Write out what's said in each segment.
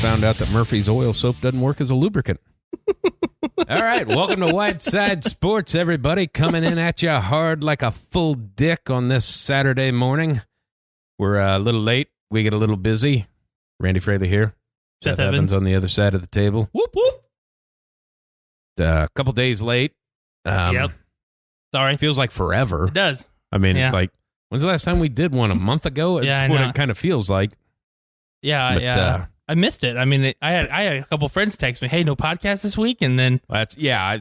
found out that Murphy's oil soap doesn't work as a lubricant. All right, welcome to Wideside Sports, everybody. Coming in at you hard like a full dick on this Saturday morning. We're a little late. We get a little busy. Randy Fraley here. Seth Evans on the other side of the table. Whoop, whoop. A couple days late. Yep. Sorry. Feels like forever. It does. I mean, It's like, when's the last time we did one? A month ago? Yeah, It's what it kind of feels like. Yeah, But, I missed it. I mean, I had a couple friends text me, "Hey, no podcast this week," and then I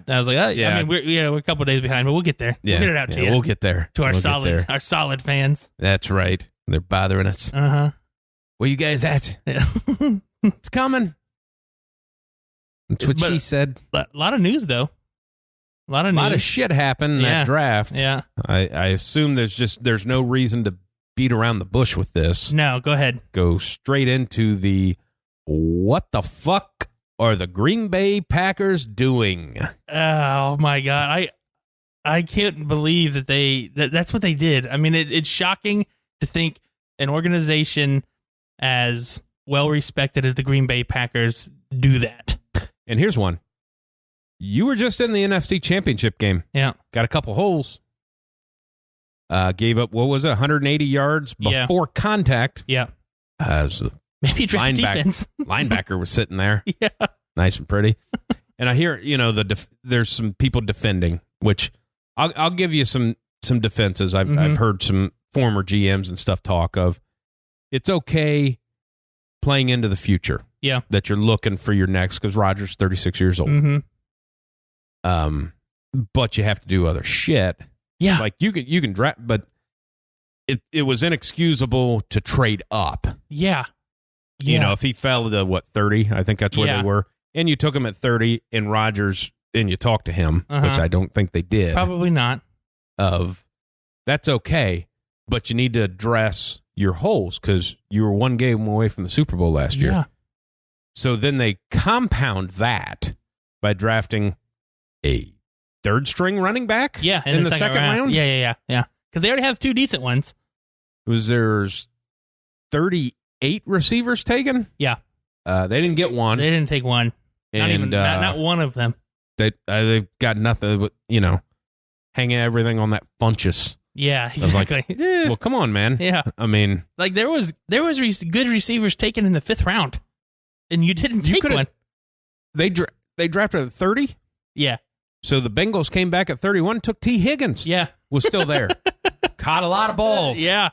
was like, yeah. I mean, we're a couple days behind, but we'll get there. Yeah, we'll get it out to you. We'll get there To our We'll solid fans. That's right. They're bothering us. Where you guys at? Yeah. It's coming. That's what she said. A lot of news, though. A lot of shit happened in that draft. Yeah. I assume there's no reason to beat around the bush with this. No, go ahead. Go straight into the what the fuck are the Green Bay Packers doing? Oh my God. I can't believe that's what they did. I mean, it's shocking to think an organization as well respected as the Green Bay Packers do that. And here's one. You were just in the NFC Championship game. Yeah. Got a couple holes. Gave up, 180 yards before contact. Yeah. Maybe draft defense. Linebacker was sitting there. Yeah. Nice and pretty. And I hear, there's some people defending, which I'll give you some defenses. I've heard some former GMs and stuff talk of it's okay playing into the future. Yeah. That you're looking for your next, because Rodgers 36 years old. Mm-hmm. But you have to do other shit. Yeah. Like you can draft, but it was inexcusable to trade up. Yeah. If he fell to 30, I think that's where they were. And you took him at 30 and Rodgers, and you talked to him, which I don't think they did. Probably not. That's okay, but you need to address your holes because you were one game away from the Super Bowl last year. Yeah. So then they compound that by drafting a third string running back in the second round. Yeah. Because they already have two decent ones. There's 38 receivers taken? Yeah. They didn't get one. They didn't take one. Not one of them. They've got nothing but, hanging everything on that Funchess. Yeah, exactly. Like, well, come on, man. Yeah. I mean. Like, there was good receivers taken in the 5th round, and you didn't take one. They drafted at 30? Yeah. So the Bengals came back at 31, took T. Higgins. Yeah. Was still there. Caught a lot of balls. Yeah.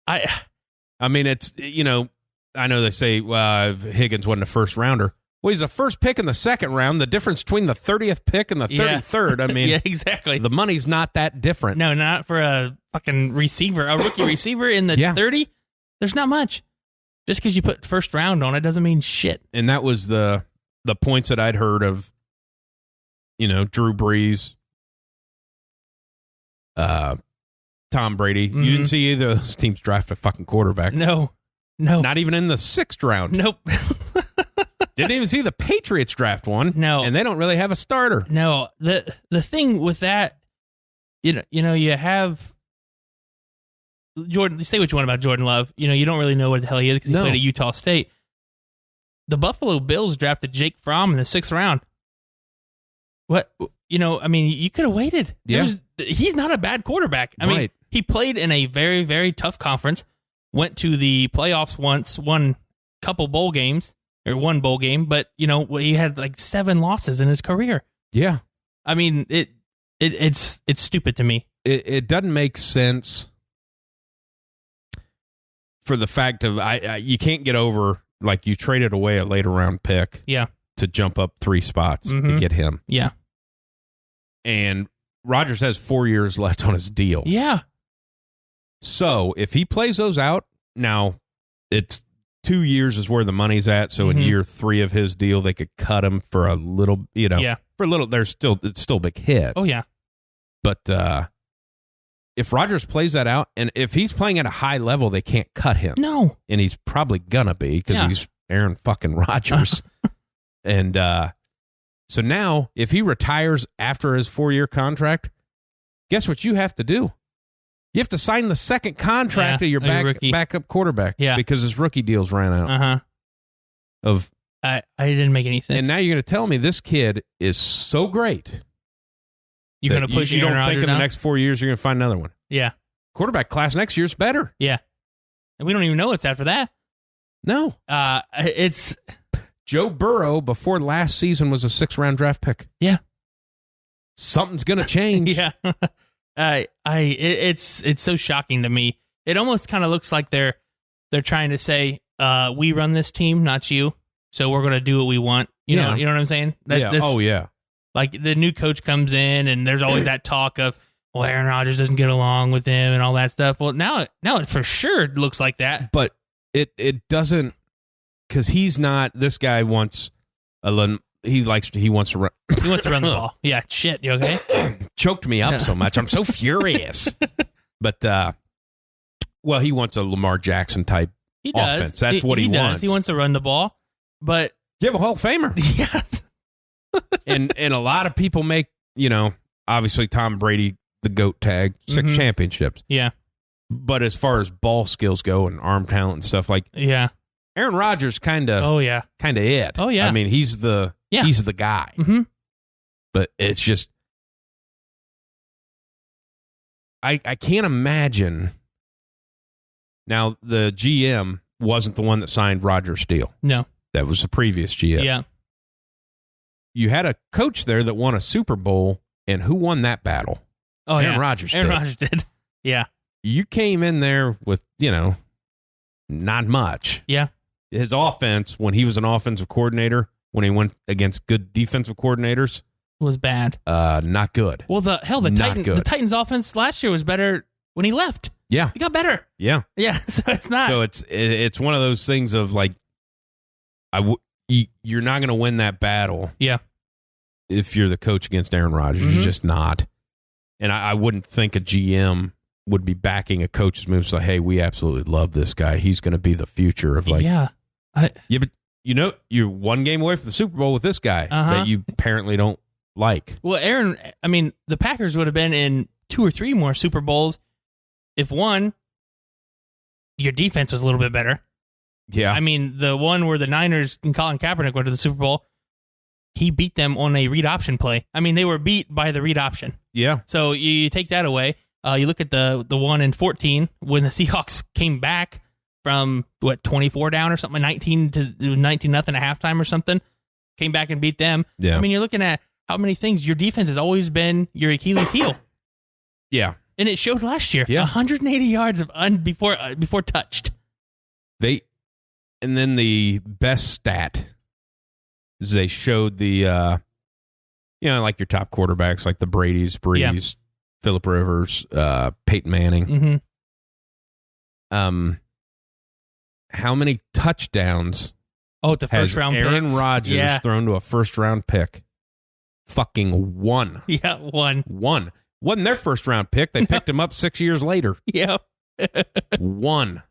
I mean, it's, I know they say Higgins wasn't a first rounder. Well, he's the first pick in the 2nd round. The difference between the 30th pick and the 33rd, I mean. Yeah, exactly. The money's not that different. No, not for a fucking receiver. A rookie receiver in the 30? There's not much. Just because you put first round on it doesn't mean shit. And that was the points that I'd heard of, Drew Brees, Tom Brady. Mm-hmm. You didn't see either of those teams draft a fucking quarterback. No. Not even in the 6th round. Nope. Didn't even see the Patriots draft one. No. And they don't really have a starter. No. The thing with that, you have Jordan, say what you want about Jordan Love. You don't really know what the hell he is because he played at Utah State. The Buffalo Bills drafted Jake Fromm in the 6th round. What? I mean, you could have waited. Yeah. He's not a bad quarterback. I mean, he played in a very, very tough conference, went to the playoffs once, won a couple bowl games, or one bowl game, but, he had like 7 losses in his career. Yeah. I mean, it's stupid to me. It doesn't make sense for the fact of you can't get over, like, you traded away a later round pick. Yeah. To jump up 3 spots to get him. Yeah. And Rodgers has 4 years left on his deal. Yeah. So if he plays those out, now it's 2 years is where the money's at. So in year 3 of his deal, they could cut him for a little, for a little, it's still a big hit. Oh, yeah. But if Rodgers plays that out, and if he's playing at a high level, they can't cut him. No. And he's probably gonna be because he's Aaron fucking Rodgers. And so now, if he retires after his 4-year contract, guess what you have to do? You have to sign the second contract of your backup quarterback because his rookie deals ran out. Uh-huh. Of I didn't make any sense. And now you're going to tell me this kid is so great. You're going to push you Aaron don't Rodgers think in the out? next 4 years you're going to find another one. Yeah. Quarterback class next year is better. Yeah. And we don't even know it's after that. No. It's Joe Burrow before last season was a 6th-round draft pick. Yeah. Something's going to change. Yeah. It's so shocking to me. It almost kind of looks like they're trying to say, we run this team, not you. So we're going to do what we want. You know what I'm saying? Oh, yeah. Like the new coach comes in and there's always that talk of, well, Aaron Rodgers doesn't get along with him and all that stuff. Well, now it for sure looks like that. But it doesn't, because he's not, this guy wants he wants to run. He wants to run the ball. Yeah, shit. You okay? Choked me up so much. I'm so furious. But, well, he wants a Lamar Jackson type He does. offense. That's what he wants. He wants to run the ball. But you have a Hall of Famer. Yeah. and a lot of people make, obviously Tom Brady, the GOAT tag, 6 championships. Yeah. But as far as ball skills go and arm talent and stuff, like Aaron Rodgers kind of it. Oh, yeah. I mean, he's the guy. Mm-hmm. But it's just I can't imagine. Now, the GM wasn't the one that signed Rodgers' deal. No. That was the previous GM. Yeah. You had a coach there that won a Super Bowl, and who won that battle? Oh, Aaron Rodgers did. Aaron Rodgers did. Yeah. You came in there with, not much. Yeah. His offense, when he was an offensive coordinator, when he went against good defensive coordinators, was bad. Not good. Well, the Titans offense last year was better when he left. Yeah. He got better. Yeah. Yeah. So it's not. So it's one of those things of like, you're not going to win that battle. Yeah. If you're the coach against Aaron Rodgers. Mm-hmm. You're just not. And I wouldn't think a GM would be backing a coach's move. So, hey, we absolutely love this guy. He's going to be the future of like. Yeah. Yeah, but you're one game away from the Super Bowl with this guy that you apparently don't like. Well, the Packers would have been in 2 or 3 more Super Bowls if one, your defense was a little bit better. Yeah. I mean, the one where the Niners and Colin Kaepernick went to the Super Bowl, he beat them on a read option play. I mean, they were beat by the read option. Yeah. So you take that away. You look at the one in 14 when the Seahawks came back from 24 down or something, 19 nothing at halftime or something, came back and beat them. Yeah. I mean, you're looking at how many things. Your defense has always been your Achilles heel. Yeah. And it showed last year. Yeah. 180 yards of before touched. And then the best stat is they showed the like your top quarterbacks like the Brady's, Breeze, Phillip Rivers, Peyton Manning. Mm-hmm. How many touchdowns the first round Aaron picks. Rodgers thrown to a first round pick? Fucking one. Yeah, one. Wasn't their first round pick. They picked him up 6 years later. Yeah. One.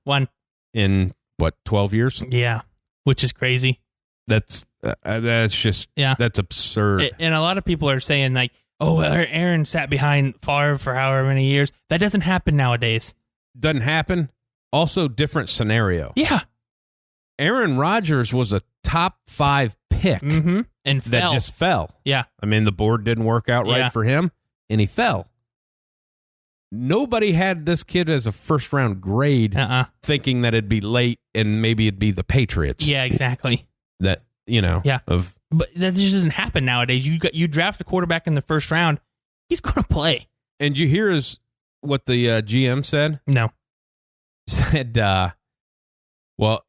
In 12 years? Yeah, which is crazy. That's just that's absurd. And a lot of people are saying like, oh, Aaron sat behind Favre for however many years. That doesn't happen nowadays. Doesn't happen. Also, different scenario. Yeah. Aaron Rodgers was a top 5 pick and that just fell. Yeah. I mean, the board didn't work out right for him, and he fell. Nobody had this kid as a first round grade thinking that it'd be late and maybe it'd be the Patriots. Yeah, exactly. But that just doesn't happen nowadays. You draft a quarterback in the first round, he's going to play. And you hear what the GM said? No. Said,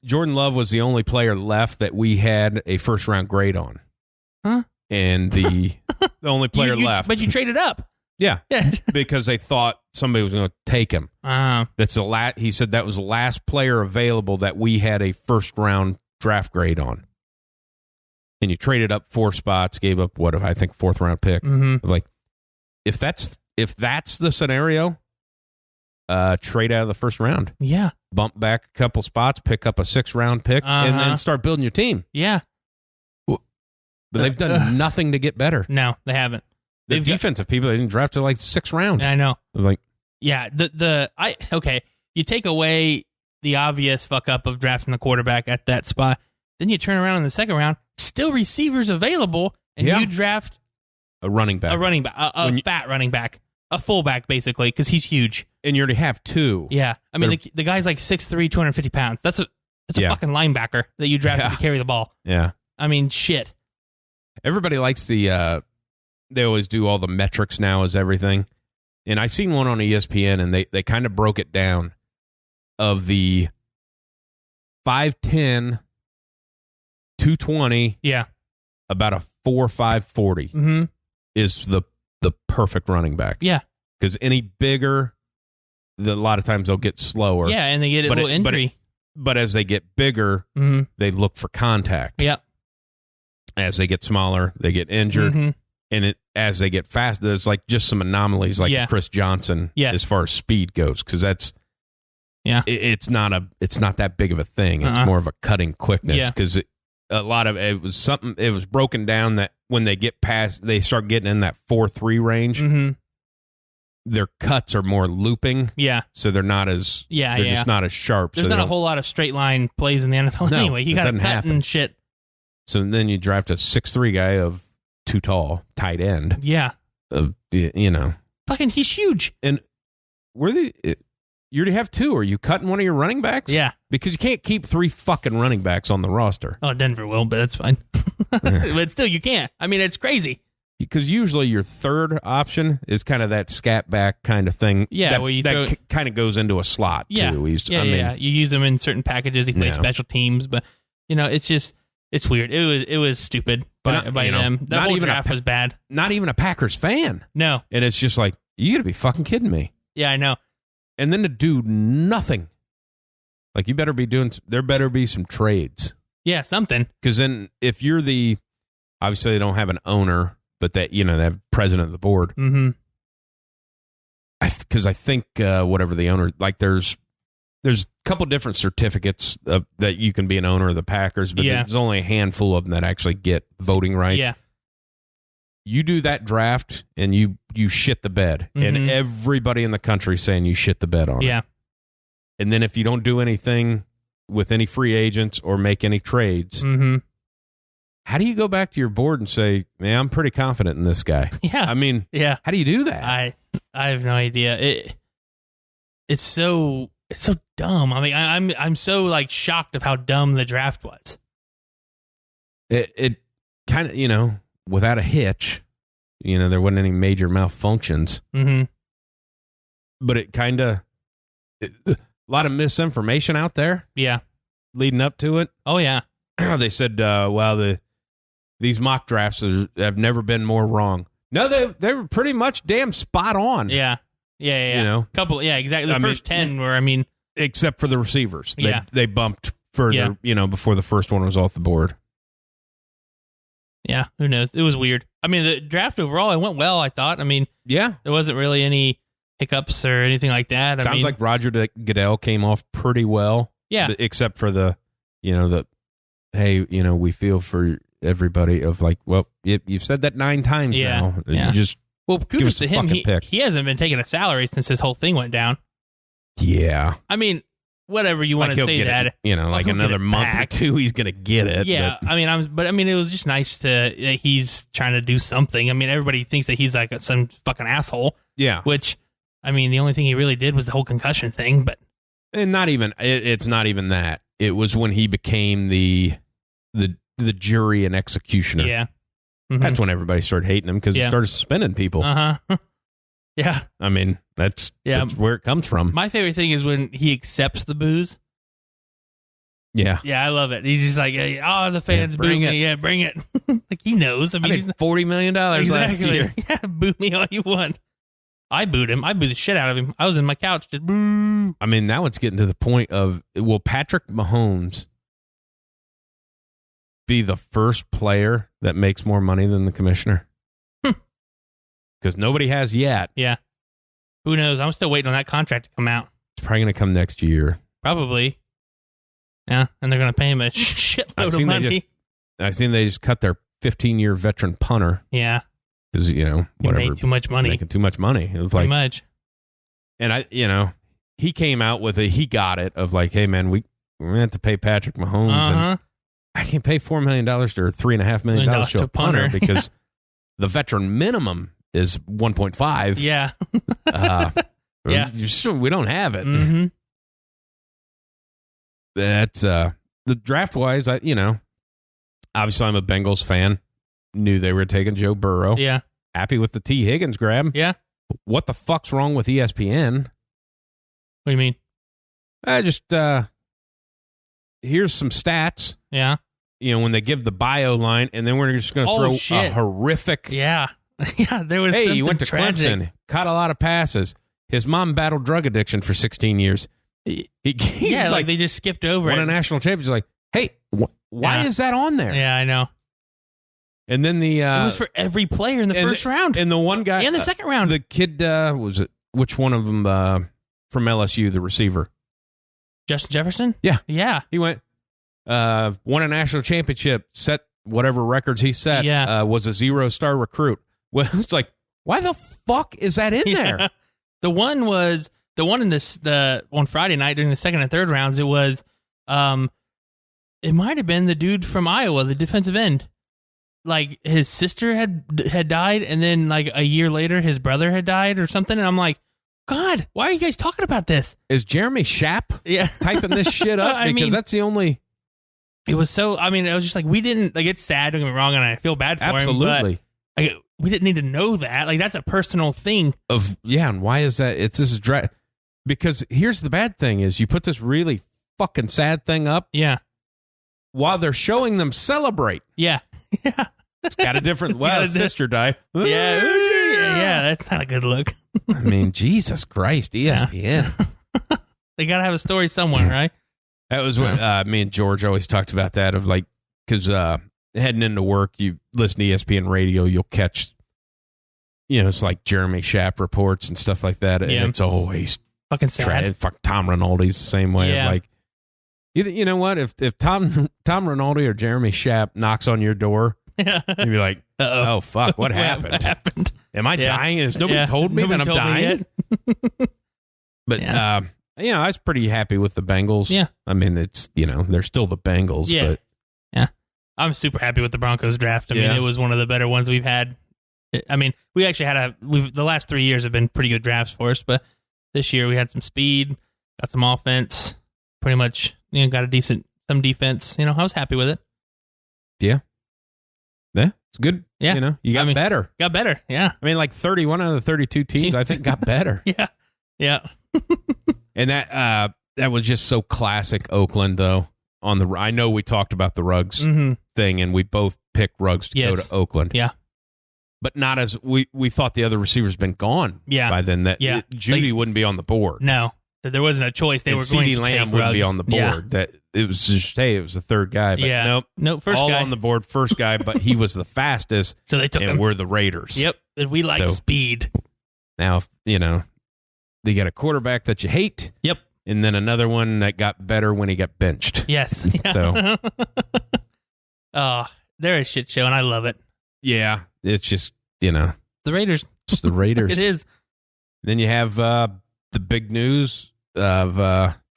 Jordan Love was the only player left that we had a first round grade on. Huh? And the only player left. But you traded up. Yeah. Because they thought somebody was going to take him. That's he said that was the last player available that we had a first round draft grade on. And you traded up 4 spots, gave up I think 4th round pick. Mm-hmm. Like, if that's the scenario, trade out of the first round. Yeah. Bump back a couple spots, pick up a 6th round pick, and then start building your team. Yeah. But they've done nothing to get better. No, they haven't. The defensive people, they didn't draft to like 6th round. I know. Like, yeah, you take away the obvious fuck up of drafting the quarterback at that spot. Then you turn around in the second round, still receivers available, and you draft a running back. A fat running back. A fullback, basically, because he's huge. And you already have two. Yeah. I mean, the guy's like 6'3", 250 pounds. That's a fucking linebacker that you drafted to carry the ball. Yeah. I mean, shit. Everybody likes they always do all the metrics now as everything. And I seen one on ESPN, and they kind of broke it down of the 5'10", 220, about a 4.5 40 is the perfect running back. Yeah. Because any bigger, a lot of times they'll get slower. Yeah, and they get a little injury. But as they get bigger, they look for contact. Yep. As they get smaller, they get injured. And as they get fast, there's like just some anomalies like Chris Johnson as far as speed goes, because that's it's not that big of a thing. It's more of a cutting quickness, because a lot of it was broken down that when they get past, they start getting in that 4.3 range. Their cuts are more looping. Yeah. So they're not as just not as sharp. There's not a whole lot of straight line plays in the NFL anyway. You got to cut and shit. So then you draft a 6'3" guy of too tall tight end. Yeah. Fucking he's huge. And you already have two. Are you cutting one of your running backs? Yeah. Because you can't keep 3 fucking running backs on the roster. Oh, Denver will, but that's fine. But still, you can't. I mean, it's crazy. Because usually your third option is kind of that scat back kind of thing. Yeah, that kind of goes into a slot, too. You use them in certain packages. He plays special teams, but, it's weird. It was stupid by them. That whole draft was bad. Not even a Packers fan. No. And it's just like, you got to be fucking kidding me. Yeah, I know. And then to do nothing. Like, there better be some trades. Yeah, something. Because then if you're obviously they don't have an owner, but they have president of the board. Because I think whatever the owner, like there's a couple different certificates that you can be an owner of the Packers, but there's only a handful of them that actually get voting rights. Yeah. You do that draft and you shit the bed, and everybody in the country is saying you shit the bed on it. And then if you don't do anything with any free agents or make any trades, how do you go back to your board and say, man, I'm pretty confident in this guy? Yeah. I mean, how do you do that? I have no idea. It's so dumb. I mean, I'm so like shocked of how dumb the draft was. It kind of, without a hitch, there wasn't any major malfunctions. But it kind of, a lot of misinformation out there. Yeah. Leading up to it. Oh, yeah. They said, these mock drafts have never been more wrong. No, they were pretty much damn spot on. Yeah. Couple. Yeah, exactly. The first 10 were, except for the receivers. They bumped further, before the first one was off the board. Yeah, who knows? It was weird. I mean, the draft overall, it went well, I thought. I mean, there wasn't really any hiccups or anything like that. Sounds like Roger Goodell came off pretty well. Yeah. Except for hey, we feel for everybody of like, well, you've said that 9 times now. Yeah. You just kudos to him. He hasn't been taking a salary since this whole thing went down. Yeah. I mean, whatever you want to say that. Like another month or two, he's going to get it. Yeah. But. I mean, it was just nice he's trying to do something. I mean, everybody thinks that he's like some fucking asshole. Yeah. Which, the only thing he really did was the whole concussion thing, but. And it's not even that. It was when he became the jury and executioner. Yeah. That's when everybody started hating him because he started suspending people. Yeah. I mean, that's where it comes from. My favorite thing is when he accepts the booze. Yeah. Yeah, I love it. He's just like, the fans boo me. Yeah, bring it. Like, he knows. I mean, he's $40 million last year. Yeah, boo me all you want. I booed him. I booed the shit out of him. I was in my couch just boo. I mean, now it's getting to the point of, will Patrick Mahomes be the first player that makes more money than the commissioner? Because nobody has yet. Yeah. Who knows? I'm still waiting on that contract to come out. It's probably going to come next year. Probably. Yeah, and they're going to pay him a shitload of money. I've seen they just cut their 15-year veteran punter. Yeah. Because, whatever. He made too much money. Making too much money. It was too much. And he came out with he got it of like, hey, man, we're going to have to pay Patrick Mahomes. And I can't pay $4 million or $3.5 million to a punter because the veteran minimum is 1.5. Yeah. Yeah. We don't have it. Mm-hmm. That's the draft wise. Obviously I'm a Bengals fan. Knew they were taking Joe Burrow. Yeah. Happy with the T. Higgins grab. Yeah. What the fuck's wrong with ESPN? What do you mean? Here's some stats. Yeah. When they give the bio line, and then we're just going to throw a horrific. Yeah. Yeah. There was. Hey, he went to tragic. Clemson, caught a lot of passes. His mom battled drug addiction for 16 years. He's like they just skipped over won it. a national championship. Like, hey, why is that on there? Yeah, I know. And then it was for every player in the first round. And the one guy in the second round. The kid was it? Which one of them from LSU? The receiver, Justin Jefferson. Yeah, yeah. He went won a national championship, set whatever records he set. Yeah. Was a 0-star recruit. Well, it's like, why the fuck is that in there? The one in on Friday night during the second and third rounds. It was, it might have been the dude from Iowa, the defensive end. Like his sister had died, and then like a year later, his brother had died or something. And I'm like, God, why are you guys talking about this? Is Jeremy Schaap typing this shit up? Because that's the only. It was so. I mean, it was just like we didn't like. It's sad. Don't get me wrong, and I feel bad for him. Absolutely. But we didn't need to know that. Like that's a personal thing. And why is that? Because here's the bad thing: is you put this really fucking sad thing up. Yeah. While they're showing them celebrate. Yeah. Yeah. It's got a different. Well, his sister died. Yeah. Yeah. That's not a good look. I mean, Jesus Christ, ESPN. Yeah. They got to have a story somewhere, right? That was what me and George always talked about that of like, because heading into work, you listen to ESPN radio, you'll catch, it's like Jeremy Schaap reports and stuff like that. And it's always fucking sad. Fuck Tom Rinaldi's the same way. Yeah. Of like, you know what? If Tom Rinaldi or Jeremy Schaap knocks on your door, you'd be like, oh, fuck, what happened? What happened? Am I dying? Has nobody told me that I'm dying? But, I was pretty happy with the Bengals. Yeah. I mean, it's, they're still the Bengals. Yeah. But yeah. I'm super happy with the Broncos draft. I mean, it was one of the better ones we've had. I mean, we actually had the last 3 years have been pretty good drafts for us, but this year we had some speed, got some offense, pretty much, got some defense. I was happy with it. Yeah. Yeah. It's good. Yeah. You got better. Got better. Yeah. I mean, like 31 out of the 32 teams, I think, got better. Yeah. Yeah. And that was just so classic Oakland, though. I know we talked about the Ruggs thing, and we both picked Ruggs to go to Oakland. Yeah. But not as we thought the other receivers been gone by then. That Judy wouldn't be on the board. No. That there wasn't a choice. They were going to CeeDee Lamb take wouldn't Ruggs. be on the board. Yeah. That it was just, it was the third guy. But nope, first all guy on the board, first guy, but he was the fastest. So they took him. And we're the Raiders. Yep. And we like speed. Now, they got a quarterback that you hate. Yep. And then another one that got better when he got benched. Yes. So. They're a shit show, and I love it. Yeah. It's just, The Raiders. It's the Raiders. It is. Then you have the big news of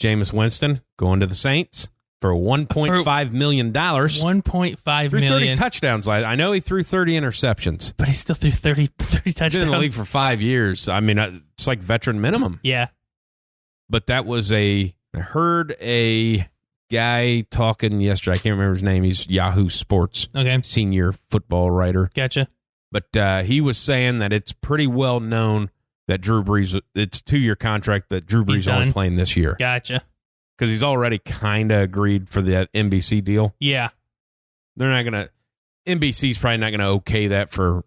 Jameis Winston going to the Saints for $1.5 million. $1.5 threw million. 30 touchdowns. I know he threw 30 interceptions. But he still threw 30 touchdowns. He's been in the league for 5 years. I mean, it's like veteran minimum. Yeah. But that was I heard a guy talking yesterday. I can't remember his name. He's Yahoo Sports. Okay. Senior football writer. Gotcha. But he was saying that it's pretty well known that Drew Brees, it's a 2-year contract that Drew Brees only playing this year. Gotcha. Because he's already kind of agreed for that NBC deal. Yeah. They're not going to, NBC's probably not going to okay that for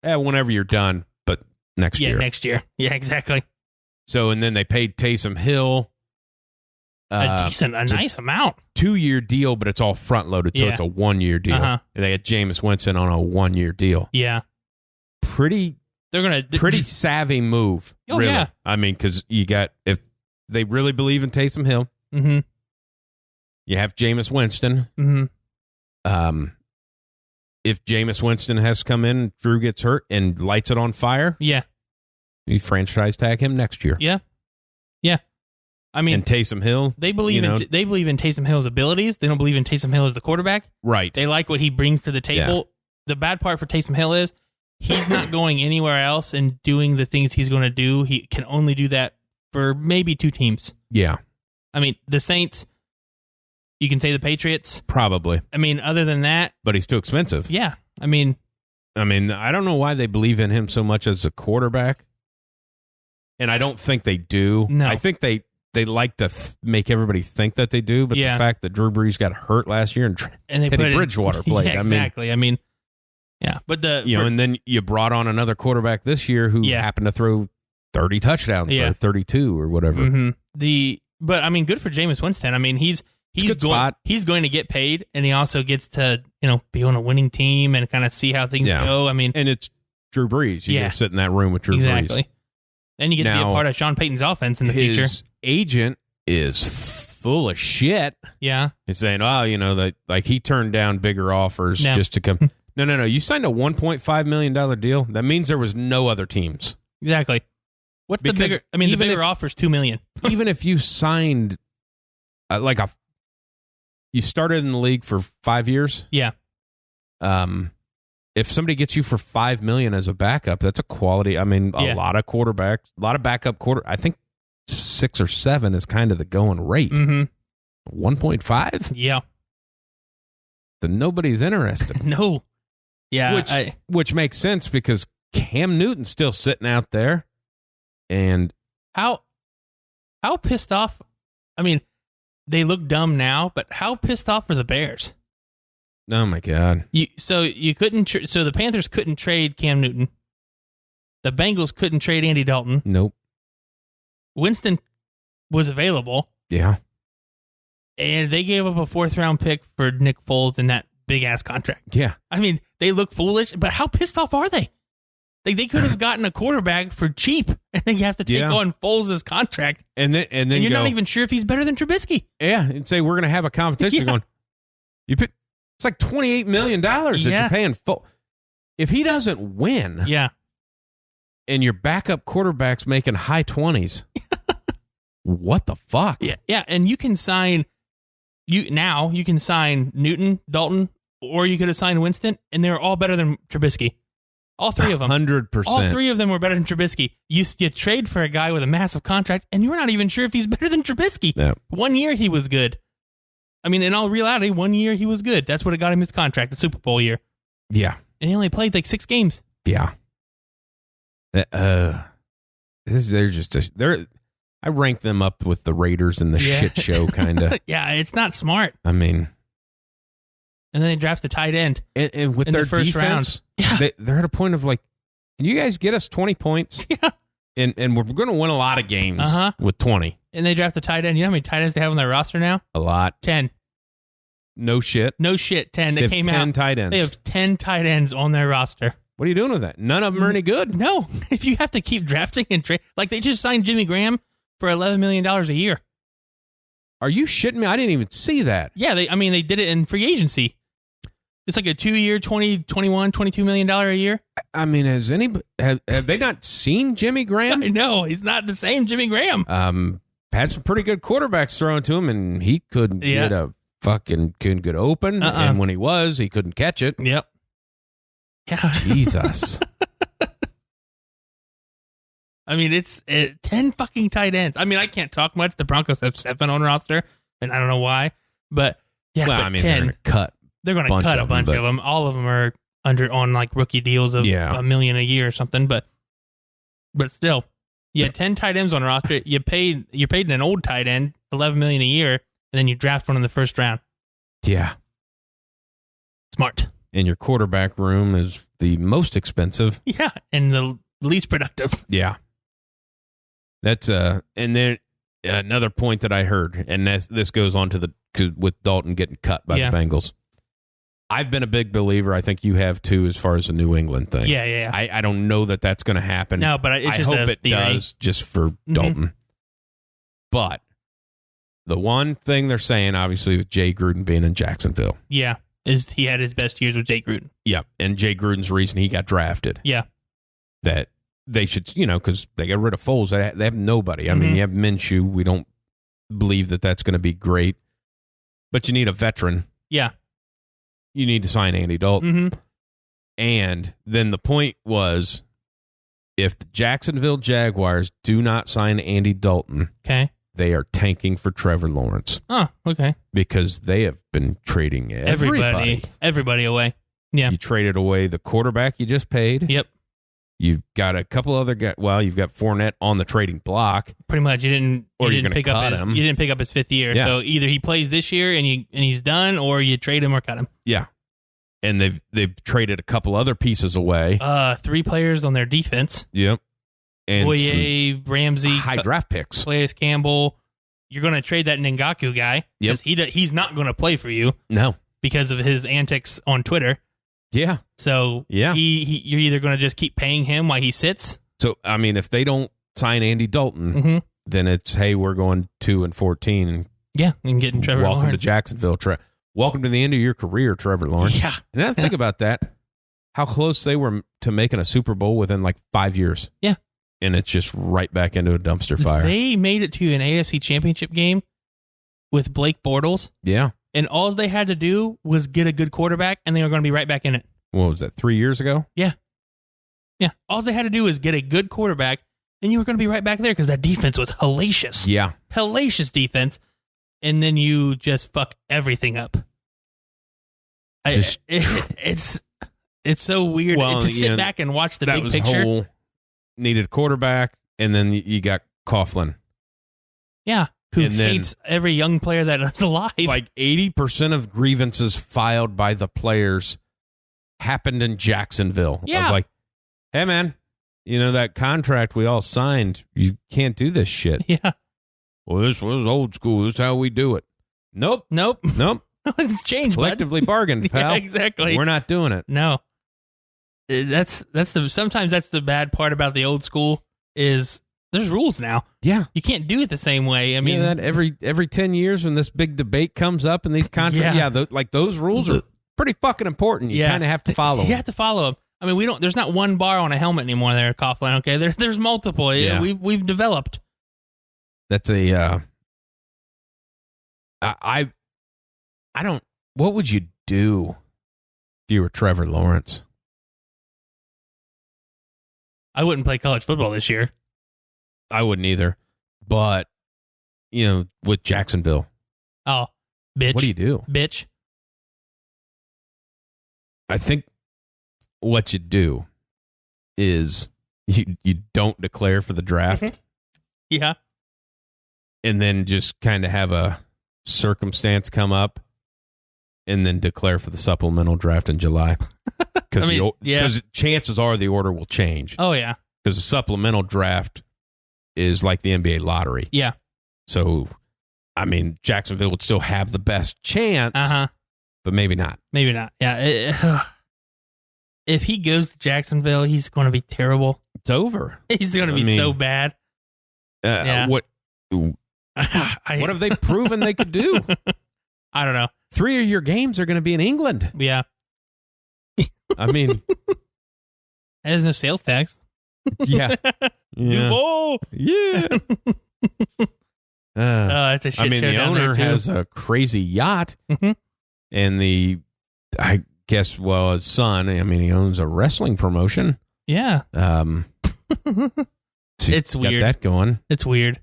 whenever you're done, but next year. Yeah, next year. Yeah, exactly. So, and then they paid Taysom Hill a nice amount. 2-year deal, but it's all front loaded, so it's a 1-year deal. And they had Jameis Winston on a 1-year deal. Yeah. Pretty savvy move. Oh, really. Yeah. I mean, because if they really believe in Taysom Hill, you have Jameis Winston. If Jameis Winston has come in, Drew gets hurt and lights it on fire. Yeah. You franchise tag him next year. Yeah. Yeah. I mean, and Taysom Hill. They believe they believe in Taysom Hill's abilities. They don't believe in Taysom Hill as the quarterback. Right. They like what he brings to the table. Yeah. The bad part for Taysom Hill is he's not going anywhere else and doing the things he's going to do. He can only do that for maybe 2 teams. Yeah. I mean, the Saints, you can say the Patriots. Probably. I mean, other than that. But he's too expensive. Yeah. I mean, I don't know why they believe in him so much as a quarterback. And I don't think they do. No. I think they like to make everybody think that they do, but the fact that Drew Brees got hurt last year and Teddy Bridgewater played. Yeah, exactly. Yeah. But and then you brought on another quarterback this year who happened to throw 30 touchdowns or 32 or whatever. Mm-hmm. But I mean, good for Jameis Winston. I mean, he's going to get paid, and he also gets to be on a winning team and kind of see how things go. I mean, and it's Drew Brees. You get to sit in that room with Drew Brees. And you get to be a part of Sean Payton's offense in the future. His agent is full of shit. Yeah. He's saying, that like he turned down bigger offers just to come. No. You signed a $1.5 million deal. That means there was no other teams. Exactly. What's the bigger? I mean, the bigger offer is $2 million. Even if you signed you started in the league for 5 years. Yeah. If somebody gets you for $5 million as a backup, that's a quality. I mean, a lot of quarterbacks, a lot of backup I think 6 or 7 is kind of the going rate. 1.5. Yeah. Then nobody's interested. No. Yeah. Which makes sense because Cam Newton's still sitting out there, and how pissed off? I mean, they look dumb now, but how pissed off are the Bears? Oh my God! So the Panthers couldn't trade Cam Newton. The Bengals couldn't trade Andy Dalton. Nope. Winston was available. Yeah. And they gave up a 4th-round pick for Nick Foles in that big-ass contract. Yeah. I mean, they look foolish, but how pissed off are they? They could have gotten a quarterback for cheap, and then you have to take on Foles' contract. And then you're not even sure if he's better than Trubisky. Yeah, and say we're going to have a competition going. It's like $28 million that you're paying Foles. If he doesn't win, and your backup quarterback's making high 20s, what the fuck? Yeah, and you can sign Newton, Dalton, or you could have signed Winston, and they're all better than Trubisky. All 3 of them. 100%. All 3 of them were better than Trubisky. You trade for a guy with a massive contract, and you're not even sure if he's better than Trubisky. Yeah. 1 year he was good. I mean, in all reality, 1 year he was good. That's what got him his contract, the Super Bowl year. Yeah. And he only played like 6 games. Yeah. I rank them up with the Raiders and the shit show kind of. Yeah, it's not smart. I mean, and then they draft a tight end. And with their first defense, round. They're at a point of like, can you guys get us 20 points? Yeah. And we're going to win a lot of games with 20. And they draft a tight end. You know how many tight ends they have on their roster now? A lot. 10. No shit. 10. They came 10 tight ends. They have 10 tight ends on their roster. What are you doing with that? None of them are any good. No. If you have to keep drafting and trade, like they just signed Jimmy Graham for $11 million a year. Are you shitting me? I didn't even see that. Yeah, they did it in free agency. It's like a 2-year, $21, $22 million a year. I mean, have they not seen Jimmy Graham? No, he's not the same Jimmy Graham. Had some pretty good quarterbacks thrown to him, and he couldn't get couldn't get open. And when he couldn't catch it. Yep. Yeah. Jesus. I mean, it's 10 fucking tight ends. I mean, I can't talk much. The Broncos have 7 on roster, and I don't know why, but yeah, well, but I mean, 10. they're going to cut a bunch of them. All of them are on like rookie deals of $1 million a year or something, but still, 10 tight ends on roster. You're paid an old tight end $11 million a year, and then you draft one in the first round. Yeah, smart. And your quarterback room is the most expensive. Yeah, and the least productive. Yeah. That's and then another point that I heard, and this goes on with Dalton getting cut by the Bengals. I've been a big believer. I think you have too, as far as the New England thing. Yeah. I don't know that that's going to happen. No, but I hope it does, just for Dalton. But the one thing they're saying, obviously, with Jay Gruden being in Jacksonville, is he had his best years with Jay Gruden. Yeah, and Jay Gruden's reason he got drafted. Yeah, that they should, because they got rid of Foles. They have nobody. I mean, you have Minshew. We don't believe that that's going to be great. But you need a veteran. Yeah. You need to sign Andy Dalton. Mm-hmm. And then the point was, if the Jacksonville Jaguars do not sign Andy Dalton, okay, they are tanking for Trevor Lawrence. Oh, okay. Because they have been trading everybody. Everybody away. Yeah. You traded away the quarterback you just paid. Yep. You've got a couple other guys. Well, you've got Fournette on the trading block. Pretty much. You didn't pick up him. You didn't pick up his 5th year. Yeah. So either he plays this year and he's done, or you trade him or cut him. Yeah. And they've traded a couple other pieces away. 3 players on their defense. Yep. And Boye, Ramsey, high draft picks. Calais Campbell. You're going to trade that Ngakoue guy. Yep. He's not going to play for you. No. Because of his antics on Twitter. Yeah. So yeah. You're either going to just keep paying him while he sits. So, I mean, if they don't sign Andy Dalton, then it's, hey, we're going 2-14. Yeah, and getting Trevor Lawrence. Welcome to Jacksonville. Welcome to the end of your career, Trevor Lawrence. Yeah. And then think about that, how close they were to making a Super Bowl within like 5 years. Yeah. And it's just right back into a dumpster fire. They made it to an AFC championship game with Blake Bortles. Yeah. And all they had to do was get a good quarterback, and they were going to be right back in it. What was that, 3 years ago? Yeah. Yeah. All they had to do was get a good quarterback, and you were going to be right back there because that defense was hellacious. Yeah. Hellacious defense. And then you just fuck everything up. It's so weird to sit back and watch the big picture. Needed quarterback, and then you got Coughlin. Yeah. Who hates every young player that is alive. Like 80% of grievances filed by the players happened in Jacksonville. Yeah. Of like, hey, man, that contract we all signed, you can't do this shit. Yeah. Well, this was old school. This is how we do it. Nope. It's changed, collectively bargained, pal. Yeah, exactly. We're not doing it. No. Sometimes that's the bad part about the old school is there's rules now. Yeah. You can't do it the same way. I mean, that every 10 years when this big debate comes up and these contracts, those rules are pretty fucking important. You kind of have to follow them. You have to follow them. I mean, there's not one bar on a helmet anymore there, Coughlin, okay? There's multiple. Yeah. We've developed. That's I don't, what would you do if you were Trevor Lawrence? I wouldn't play college football this year. I wouldn't either. But, with Jacksonville. Oh, bitch. What do you do? Bitch. I think what you do is you don't declare for the draft. Yeah. And then just kind of have a circumstance come up and then declare for the supplemental draft in July. Because chances are the order will change. Oh, yeah. Because the supplemental draft is like the NBA lottery. Yeah. So, I mean, Jacksonville would still have the best chance, but maybe not. Maybe not. Yeah. If he goes to Jacksonville, he's going to be terrible. It's over. He's going to be so bad. What have they proven they could do? I don't know. 3 of your games are going to be in England. Yeah. I mean, there's no sales tax. Yeah. Whoa. Yeah. It's a shit show. The owner has a crazy yacht, and I guess, his son. I mean, he owns a wrestling promotion. Yeah. It's weird. Got that going. It's weird.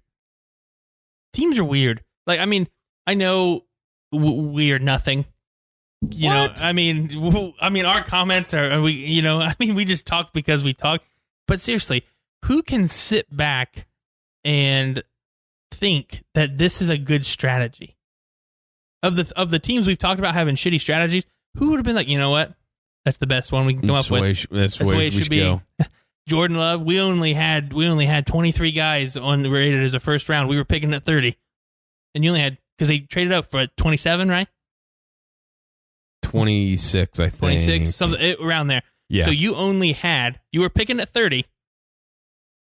Teams are weird. Like, I mean, I know we are nothing. You know, I mean, our comments are we just talk because we talk. But seriously, who can sit back and think that this is a good strategy? Of the teams we've talked about having shitty strategies, who would have been like, you know what? That's the best one we can come up with. That's the way it should be. Jordan Love, we only had 23 guys rated as a first round. We were picking at 30. And you only had, because they traded up for 27, right? 26, I think. 26, something around there. Yeah. So you were picking at 30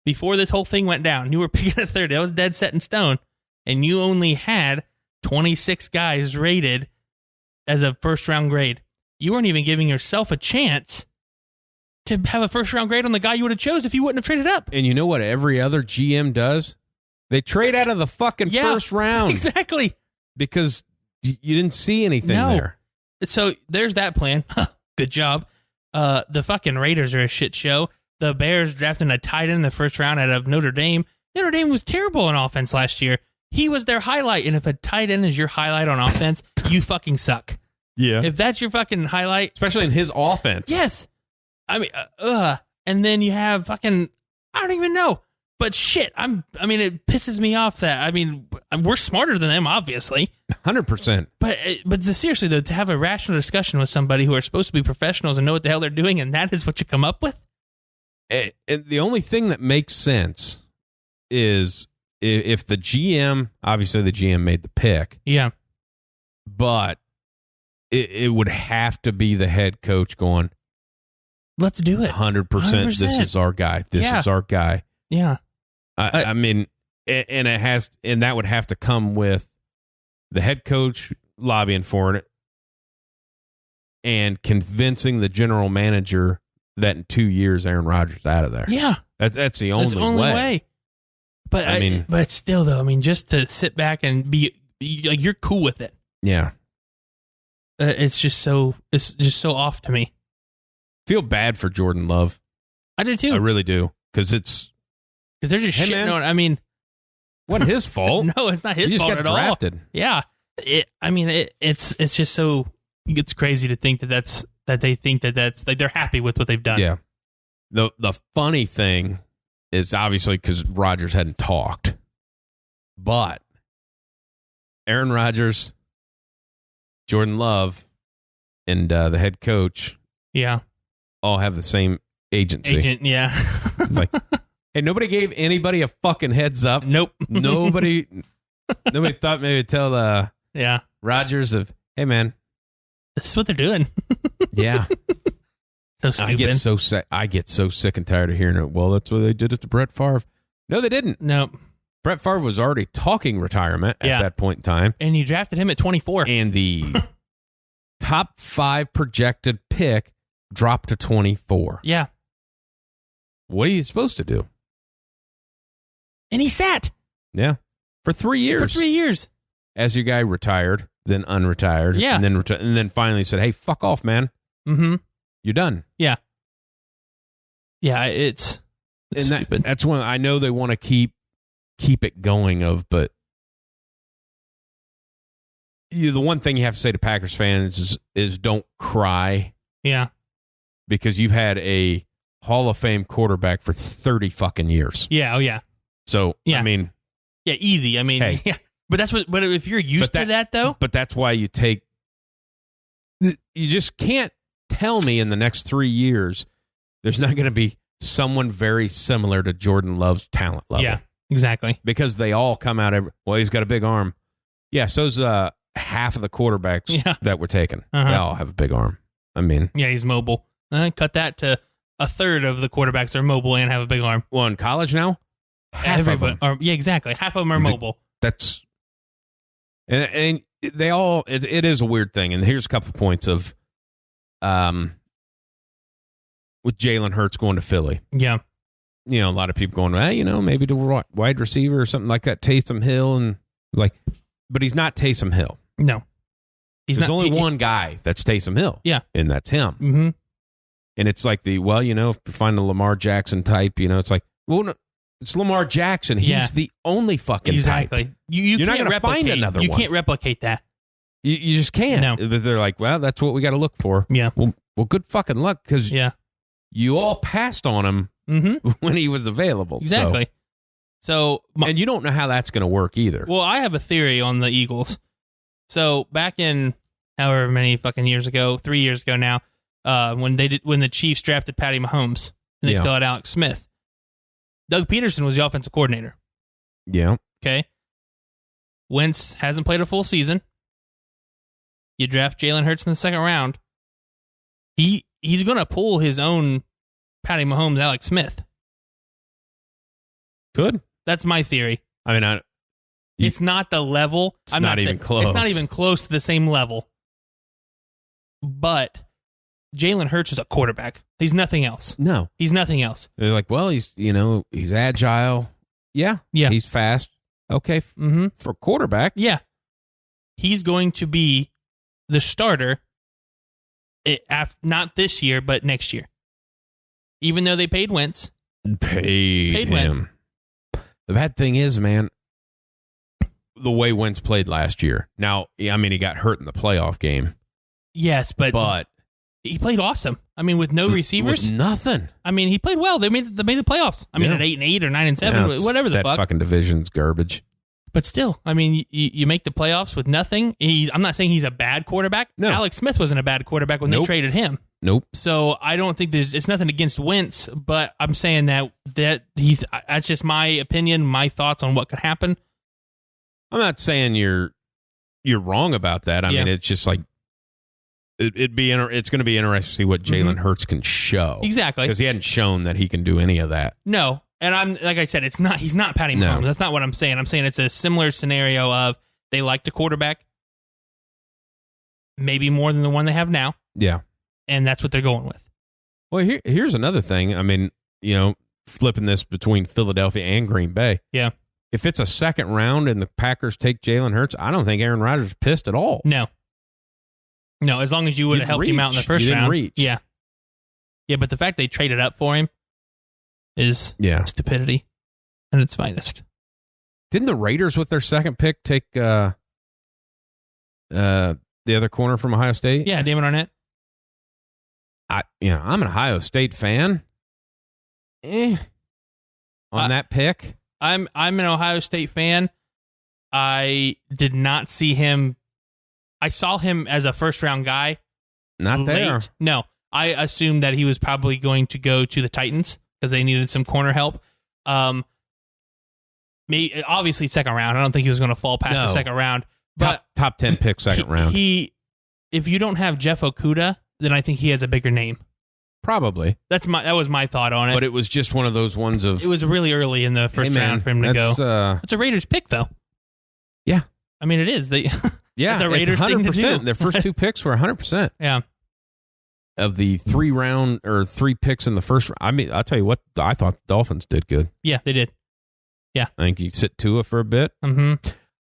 before this whole thing went down. You were picking at 30. That was dead set in stone. And you only had 26 guys rated as a first round grade. You weren't even giving yourself a chance to have a first round grade on the guy you would have chose if you wouldn't have traded up. And you know what every other GM does? They trade out of the fucking first round. Exactly. Because you didn't see anything there. So there's that plan. Good job. The fucking Raiders are a shit show. The Bears drafting a tight end in the first round out of Notre Dame. Notre Dame was terrible on offense last year. He was their highlight. And if a tight end is your highlight on offense, you fucking suck. Yeah. If that's your fucking highlight. Especially in his offense. Yes. I mean, and then you have fucking, I don't even know. But shit, it pisses me off that, we're smarter than them, obviously. 100%. But seriously, though, to have a rational discussion with somebody who are supposed to be professionals and know what the hell they're doing, and that is what you come up with? The only thing that makes sense is if the GM, obviously the GM made the pick. Yeah. But it would have to be the head coach going, let's do it. 100%. This is our guy. This is our guy. Yeah. And that would have to come with the head coach lobbying for it and convincing the general manager that in 2 years Aaron Rodgers is out of there. Yeah. That's the only way. But but still though, just to sit back and be like, you're cool with it. Yeah. It's just so off to me. Feel bad for Jordan Love. I do too. I really do. Because they're just shitting on. What his fault? No, it's not his fault at all. He just got drafted. Yeah, it's just so, it's crazy to think that they think that's like they're happy with what they've done. Yeah. The funny thing is obviously because Rodgers hadn't talked, but Aaron Rodgers, Jordan Love, and the head coach, all have the same agency. Yeah. Like, hey, nobody gave anybody a fucking heads up. Nope. Nobody thought maybe to tell Rodgers of, hey man, this is what they're doing. Yeah. So stupid. I get so sick and tired of hearing it. Well, that's what they did it to Brett Favre. No, they didn't. No. Brett Favre was already talking retirement at that point in time. And you drafted him at 24. And the top 5 projected pick dropped to 24. Yeah. What are you supposed to do? And he sat. Yeah. For 3 years. For 3 years. As your guy retired, then unretired. Yeah. And then finally said, hey, fuck off, man. Mm-hmm. You're done. Yeah. Yeah, it's stupid. That's when I know they want to keep it going but the one thing you have to say to Packers fans is don't cry. Yeah. Because you've had a Hall of Fame quarterback for 30 fucking years. Yeah, oh yeah. So, yeah, easy. Hey, yeah. But if you're used to that though. But that's why you just can't tell me in the next 3 years there's not going to be someone very similar to Jordan Love's talent level. Yeah, exactly. Because they all come out he's got a big arm. Yeah, so's half of the quarterbacks that were taken. Uh-huh. They all have a big arm. Yeah, he's mobile. Cut that to a third of the quarterbacks are mobile and have a big arm. Well, in college now, half of them. Yeah, exactly. Half of them are mobile. That's and they all. It is a weird thing. And here's a couple points of, with Jalen Hurts going to Philly. Yeah, a lot of people going, maybe the wide receiver or something like that, Taysom Hill, and but he's not Taysom Hill. No, there's only one guy that's Taysom Hill. Yeah, and that's him. Mm-hmm. And it's like if you find a Lamar Jackson type, it's like, well, no, it's Lamar Jackson. He's the only fucking type. You're not going to find another one. You can't replicate that. You just can't. No. But they're like, well, that's what we got to look for. Yeah. Well, good fucking luck because you all passed on him when he was available. Exactly. So and you don't know how that's going to work either. Well, I have a theory on the Eagles. So back in however many fucking years ago, 3 years ago now, when the Chiefs drafted Patty Mahomes and they still had Alex Smith, Doug Peterson was the offensive coordinator. Yeah. Okay. Wentz hasn't played a full season. You draft Jalen Hurts in the second round. He's going to pull his own Patty Mahomes, Alex Smith. Good. That's my theory. It's not the level. It's not even close. It's not even close to the same level. But Jalen Hurts is a quarterback. He's nothing else. No. He's nothing else. They're like, well, he's agile. Yeah. Yeah. He's fast. Okay, for quarterback. Yeah. He's going to be the starter, not this year, but next year. Even though they paid Wentz. Paid him. Wentz. The bad thing is, man, the way Wentz played last year. Now, I mean, he got hurt in the playoff game. Yes, but he played awesome. I mean, with no receivers. With nothing. I mean, he played well. They made the playoffs. I mean, at 8-8 or 9-7, whatever the that fuck. That fucking division's garbage. But still, I mean, you make the playoffs with nothing. I'm not saying he's a bad quarterback. No. Alex Smith wasn't a bad quarterback when they traded him. Nope. So I don't think it's nothing against Wentz, but I'm saying that's just my opinion, my thoughts on what could happen. I'm not saying you're wrong about that. I mean, it's just like it's going to be interesting to see what Jalen Hurts can show. Exactly, because he hadn't shown that he can do any of that. No, and I'm like I said, he's not Patty Mahomes. That's not what I'm saying. I'm saying it's a similar scenario of they like the quarterback, maybe more than the one they have now. Yeah, and that's what they're going with. Well, here's another thing. I mean, flipping this between Philadelphia and Green Bay. Yeah. If it's a second round and the Packers take Jalen Hurts, I don't think Aaron Rodgers is pissed at all. No, as long as you would have helped him out in the first round. Reach. Yeah. Yeah, but the fact they traded up for him is stupidity at its finest. Didn't the Raiders with their second pick take the other corner from Ohio State? Yeah, Damon Arnett. I'm an Ohio State fan. On that pick. I'm an Ohio State fan. I did not see him. I saw him as a first-round guy. Not there. No, I assumed that he was probably going to go to the Titans because they needed some corner help. Obviously, second round. I don't think he was going to fall past the second round. But top 10 pick, second round. If you don't have Jeff Okudah, then I think he has a bigger name. Probably. That was my thought on it. But it was just one of those ones of... It was really early in the first round for him to go. It's a Raiders pick, though. Yeah. I mean, it is. It's a Raiders thing to do. Their first two picks were 100%. Yeah. Of the three picks in the first round. I mean, I'll tell you what, I thought the Dolphins did good. Yeah, they did. Yeah. I think you sit Tua for a bit. Mm-hmm.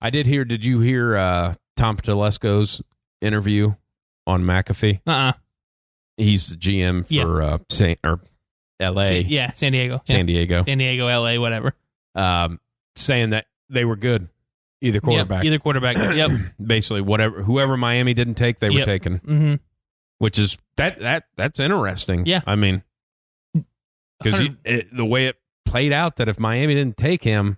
Did you hear Tom Telesco's interview on McAfee? He's the GM for L.A. San Diego. San Diego, L.A., whatever. Saying that they were good, either quarterback. Either quarterback, yep. Basically, whoever Miami didn't take, they were taking. Mm-hmm. Which is, that's interesting. Yeah. I mean, because the way it played out, that if Miami didn't take him,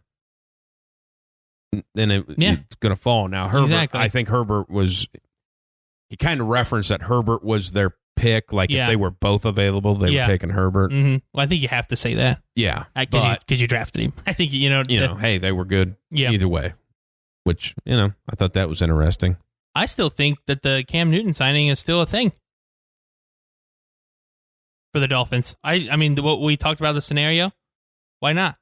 then it's going to fall. Now, Herbert, I think Herbert was... He kind of referenced that Herbert was their pick. Like, if they were both available, they were taking Herbert. Mm-hmm. Well, I think you have to say that. Yeah. Because you drafted him. I think, hey, they were good either way. Which, I thought that was interesting. I still think that the Cam Newton signing is still a thing for the Dolphins. I mean, what we talked about the scenario, why not?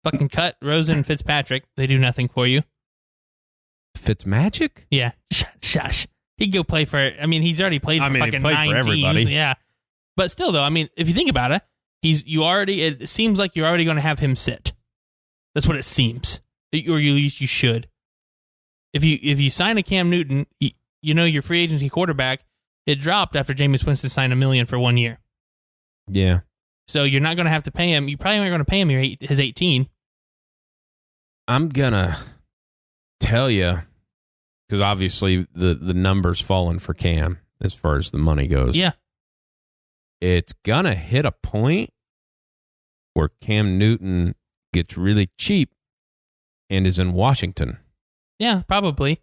Fucking cut Rosen and Fitzpatrick. They do nothing for you. Fitzmagic? Yeah. Shush. He'd go play for, he's already played for fucking 9 teams. Yeah. But still, though, if you think about it, it seems like you're already going to have him sit. That's what it seems. Or you should. If you sign a Cam Newton, your free agency quarterback, it dropped after Jameis Winston signed $1 million for 1 year. Yeah. So you're not going to have to pay him. You probably aren't going to pay him his 18. I'm going to tell you, because obviously the number's fallen for Cam as far as the money goes. Yeah. It's going to hit a point where Cam Newton gets really cheap and is in Washington. Yeah, probably.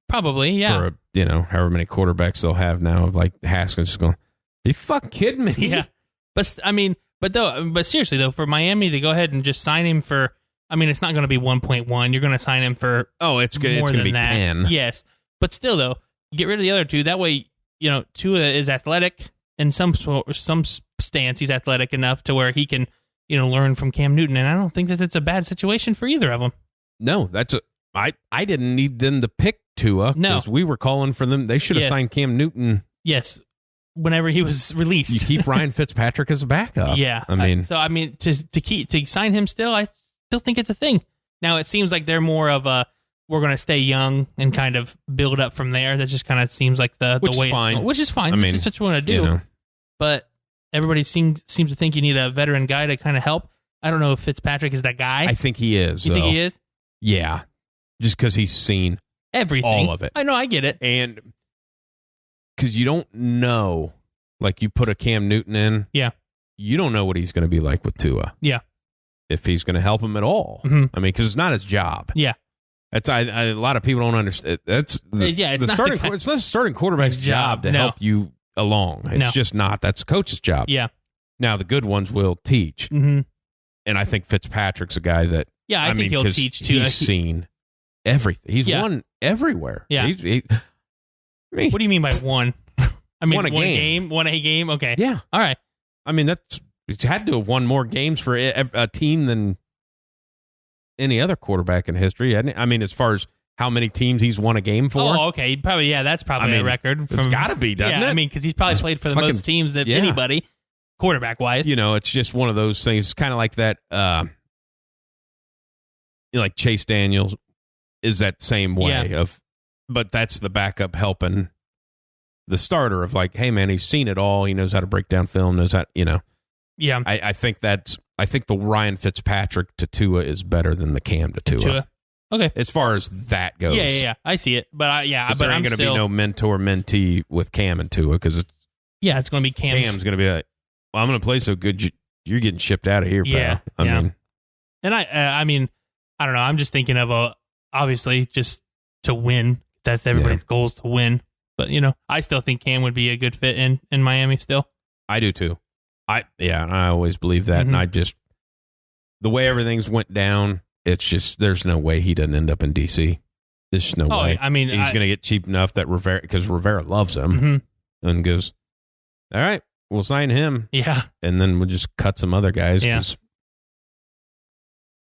Probably, yeah. For, however many quarterbacks they'll have now, like Haskins is going, are you fucking kidding me? Yeah. But seriously, though, for Miami to go ahead and just sign him for, it's not going to be 1.1. You're going to sign him for it's going to be 10. Yes. But still, though, get rid of the other two. That way, Tua is athletic in some stance. He's athletic enough to where he can, learn from Cam Newton. And I don't think that it's a bad situation for either of them. No, I didn't need them to pick Tua. No. Because we were calling for them. They should have signed Cam Newton. Yes. Whenever he was released. You keep Ryan Fitzpatrick as a backup. Yeah. to sign him still, I still think it's a thing. Now it seems like they're more of a we're going to stay young and kind of build up from there. That just kind of seems like the way it's going, which is fine. I mean, it's what you want to do. You know. But everybody seems to think you need a veteran guy to kind of help. I don't know if Fitzpatrick is that guy. I think he is. You think he is? Yeah. Just because he's seen everything. All of it. I know, I get it. And because you don't know, like you put a Cam Newton in. Yeah. You don't know what he's going to be like with Tua. Yeah. If he's going to help him at all. Mm-hmm. I mean, because it's not his job. Yeah. That's a lot of people don't understand. That's it's not it's not the starting quarterback's job to help you along. It's just not. That's the coach's job. Yeah. Now the good ones will teach, and I think Fitzpatrick's a guy that. Yeah, I think he'll teach too. He's seen everything. He's won everywhere. Yeah. What do you mean by one? I mean, won a game. Okay. Yeah. All right. I mean, he's had to have won more games for a team than any other quarterback in history. I mean, as far as how many teams he's won a game for. Oh, okay. Probably, that's probably a record. It's got to be, doesn't it? I mean, because he's probably played for the most teams of anybody, quarterback-wise. You know, it's just one of those things. It's kind of like that, like Chase Daniels is that same way of, but that's the backup helping the starter of like, hey, man, he's seen it all. He knows how to break down film, knows how, Yeah. I think the Ryan Fitzpatrick to Tua is better than the Cam to Tua. Okay. As far as that goes. Yeah. I see it. But but there ain't going to be no mentor-mentee with Cam and Tua because it's going to be Cam's going to be like, well, I'm going to play so good, you're getting shipped out of here, pal. I mean. And I mean, I don't know. I'm just thinking of obviously just to win. That's everybody's goal is to win. But, I still think Cam would be a good fit in Miami still. I do too. I always believe that. And the way everything's went down, it's just, there's no way he doesn't end up in DC. There's just no way. I mean, he's going to get cheap enough that because Rivera loves him and goes, all right, we'll sign him. Yeah. And then we'll just cut some other guys because,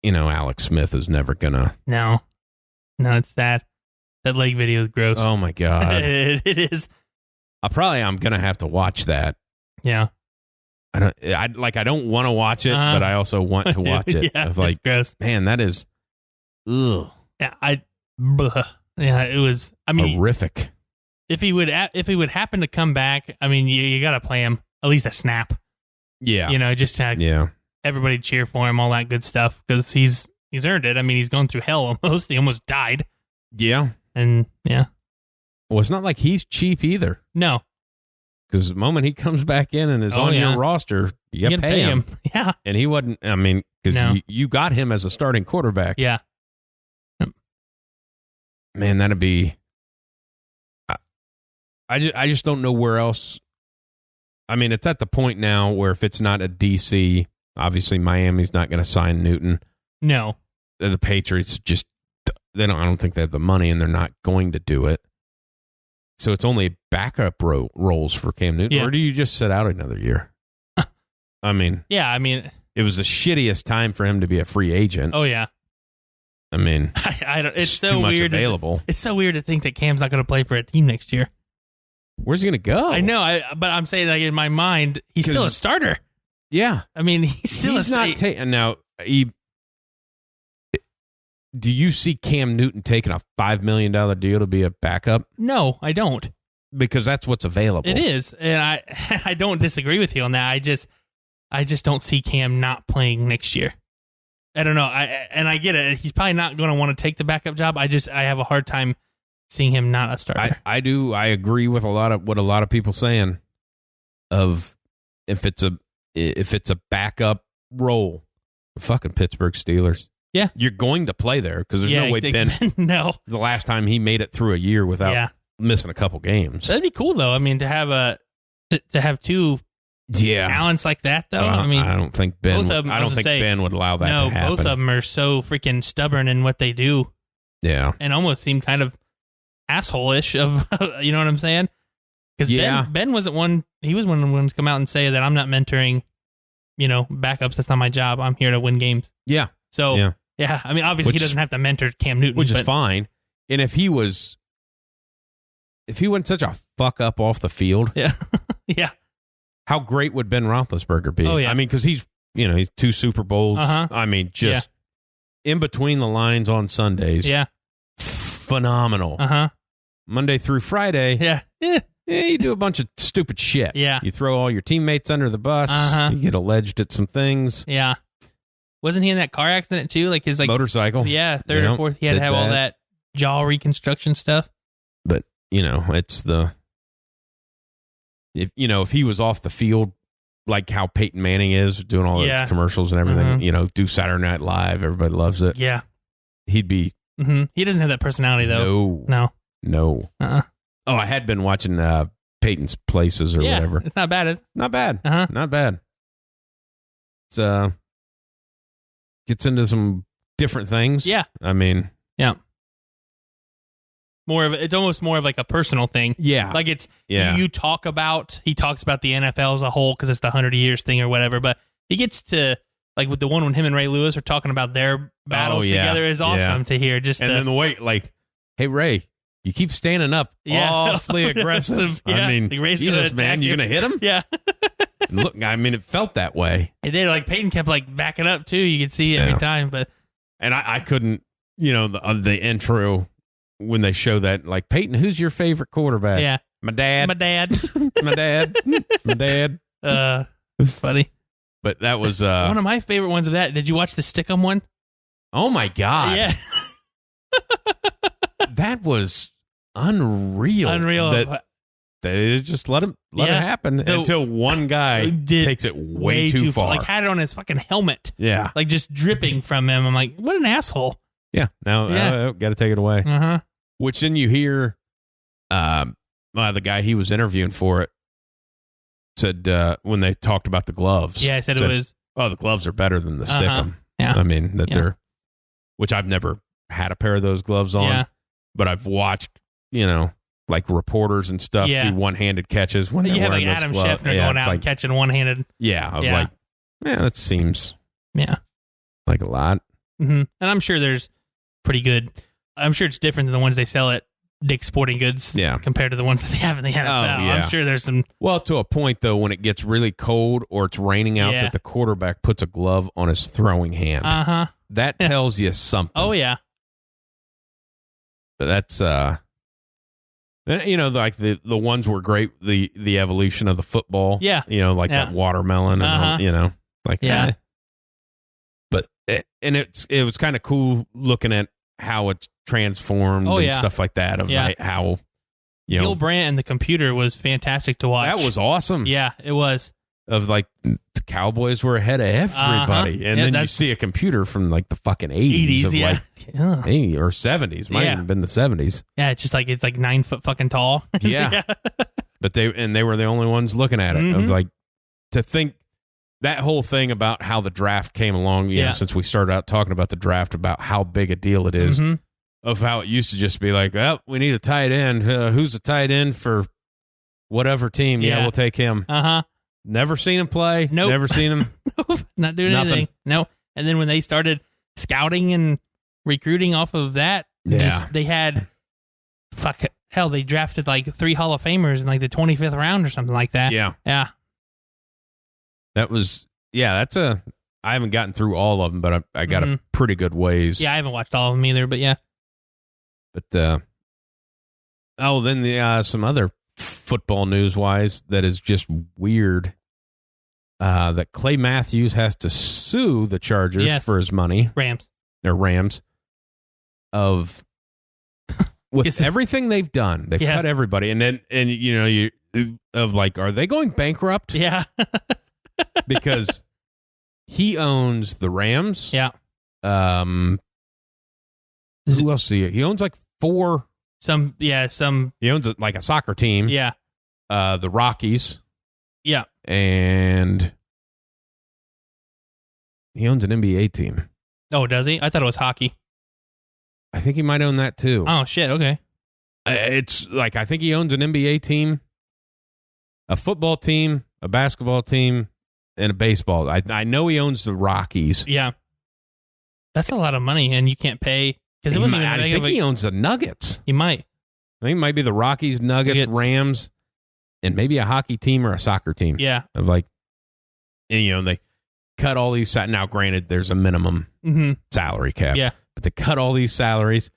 Alex Smith is never going to. No, it's sad. That leg video is gross. Oh my God. It is. I'm going to have to watch that. Yeah. I don't want to watch it, but I also want to watch it. It's gross. Man, that is, ugh. Yeah, it was. I mean, horrific. If he would happen to come back, I mean, you got to play him at least a snap. Yeah, just to everybody cheer for him, all that good stuff because he's earned it. I mean, he's gone through hell almost. He almost died. Yeah, and well, it's not like he's cheap either. No. Because the moment he comes back in and is on your roster, you got to pay him. Yeah. And he wasn't, I mean, because you got him as a starting quarterback. Yeah. Man, that'd be, I just don't know where else. I mean, it's at the point now where if it's not a DC, obviously Miami's not going to sign Newton. No. The Patriots just, I don't think they have the money and they're not going to do it. So it's only backup roles for Cam Newton, or do you just sit out another year? I mean, it was the shittiest time for him to be a free agent. Oh yeah, I mean, I don't. It's so too much weird. Available. It's so weird to think that Cam's not going to play for a team next year. Where's he going to go? I know, but I'm saying like in my mind, he's still a starter. Yeah, I mean, he's not taking now. Do you see Cam Newton taking a $5 million deal to be a backup? No, I don't. Because that's what's available. It is, and I don't disagree with you on that. I just don't see Cam not playing next year. I don't know. I get it. He's probably not going to want to take the backup job. I have a hard time seeing him not a starter. I do. I agree with what a lot of people saying. Of if it's a backup role, the fucking Pittsburgh Steelers. Yeah. You're going to play there because there's no way Ben. No. The last time he made it through a year without missing a couple games. That'd be cool, though. I mean, to have two talents like that, though. I mean, I don't think Ben. Both of them, I don't think Ben would allow that to happen. Both of them are so freaking stubborn in what they do. Yeah. And almost seem kind of asshole-ish of, you know what I'm saying? Because Ben wasn't one. He was one of the ones to come out and say that I'm not mentoring, backups. That's not my job. I'm here to win games. Yeah. So. Yeah, I mean, obviously he doesn't have to mentor Cam Newton. Which is fine. And if he went such a fuck up off the field, yeah, how great would Ben Roethlisberger be? Oh, yeah. I mean, because he's 2 Super Bowls. I mean, just in between the lines on Sundays. Yeah. Phenomenal. Uh-huh. Monday through Friday. Yeah. You do a bunch of stupid shit. Yeah. You throw all your teammates under the bus. Uh-huh. You get alleged at some things. Yeah. Wasn't he in that car accident too? Like his motorcycle. Yeah, third or fourth. He had to have all that jaw reconstruction stuff. But it's if he was off the field, like how Peyton Manning is doing all those commercials and everything, do Saturday Night Live. Everybody loves it. Yeah. He'd be. Mm-hmm. He doesn't have that personality though. No. Oh, I had been watching Peyton's Places or whatever. It's not bad, is it? Not bad. Uh-huh. Not bad. It's gets into some different things. Yeah. I mean. Yeah. It's almost more of like a personal thing. Yeah. Like he talks about the NFL as a whole because it's the 100 years thing or whatever, but he gets to, like with the one when him and Ray Lewis are talking about their battles together is awesome to hear. Then the way, like, hey, Ray, you keep standing up awfully aggressive. Yeah. I mean, Ray's Jesus, man, you going to hit him? Yeah. Look, I mean, it felt that way. It did. Like Peyton kept like backing up too. You could see it every time. And I couldn't, the intro when they show that, like, Peyton, who's your favorite quarterback? Yeah. My dad. My dad. My dad. Funny. But that was one of my favorite ones of that. Did you watch the Stickum one? Oh my God. Yeah. That was unreal. They just let it happen until one guy takes it way too far. Like had it on his fucking helmet. Yeah. Like just dripping from him. I'm like, what an asshole. Yeah. Now got to take it away. Uh-huh. Which then you hear the guy he was interviewing for it said when they talked about the gloves. Yeah, I said it was. Oh, the gloves are better than the Stickum. Yeah. I mean, they're, which I've never had a pair of those gloves on, but I've watched, like reporters and stuff do one-handed catches when they're wearing like those Adam gloves. Scheffner going out and catching one-handed. Yeah, like, that seems like a lot. Mm-hmm. And I'm sure there's pretty good. I'm sure it's different than the ones they sell at Dick's Sporting Goods compared to the ones that they have in the NFL. I'm sure there's some. Well, to a point, though, when it gets really cold or it's raining out, that the quarterback puts a glove on his throwing hand. Uh-huh. That tells you something. Oh, yeah. But that's, like the ones were great, the evolution of the football. Yeah. Like that watermelon and, But, it was kind of cool looking at how it's transformed and stuff like that of like how, Gil Brandt and the computer was fantastic to watch. That was awesome. Yeah, it was. Of like the Cowboys were ahead of everybody. And then you see a computer from like the fucking 80s of like, or 70s. Might even been the 70s. Yeah, it's just like, it's like 9 foot fucking tall. Yeah. But they were the only ones looking at it. Mm-hmm. Of like, to think that whole thing about how the draft came along, since we started out talking about the draft, about how big a deal it is, of how it used to just be like, well, we need a tight end. Who's a tight end for whatever team? Yeah, we'll take him. Uh-huh. Never seen him play. Nope. Never seen him. Not doing anything. No. And then when they started scouting and recruiting off of that, they had, they drafted like 3 Hall of Famers in like the 25th round or something like that. Yeah. Yeah. That was, I haven't gotten through all of them, but I got a pretty good ways. Yeah, I haven't watched all of them either, but yeah. But, then some other football news-wise that is just weird, that Clay Matthews has to sue the Chargers for his money. Rams. With everything they've done, they've cut everybody. And then, are they going bankrupt? Yeah. Because he owns the Rams. Yeah. Who else? He owns like 4. He owns like a soccer team. Yeah. The Rockies. Yeah. And he owns an NBA team. Oh, does he? I thought it was hockey. I think he might own that too. Oh, shit. Okay. It's like, I think he owns an NBA team, a football team, a basketball team, and a baseball. I know he owns the Rockies. Yeah. That's a lot of money, and you can't pay. Because it wasn't even. I think he owns the Nuggets. He might. I think it might be the Rockies, Nuggets, Rams, and maybe a hockey team or a soccer team. Yeah. Of like, they cut all these. Now, granted, there's a minimum salary cap. Yeah. But they cut all these salaries.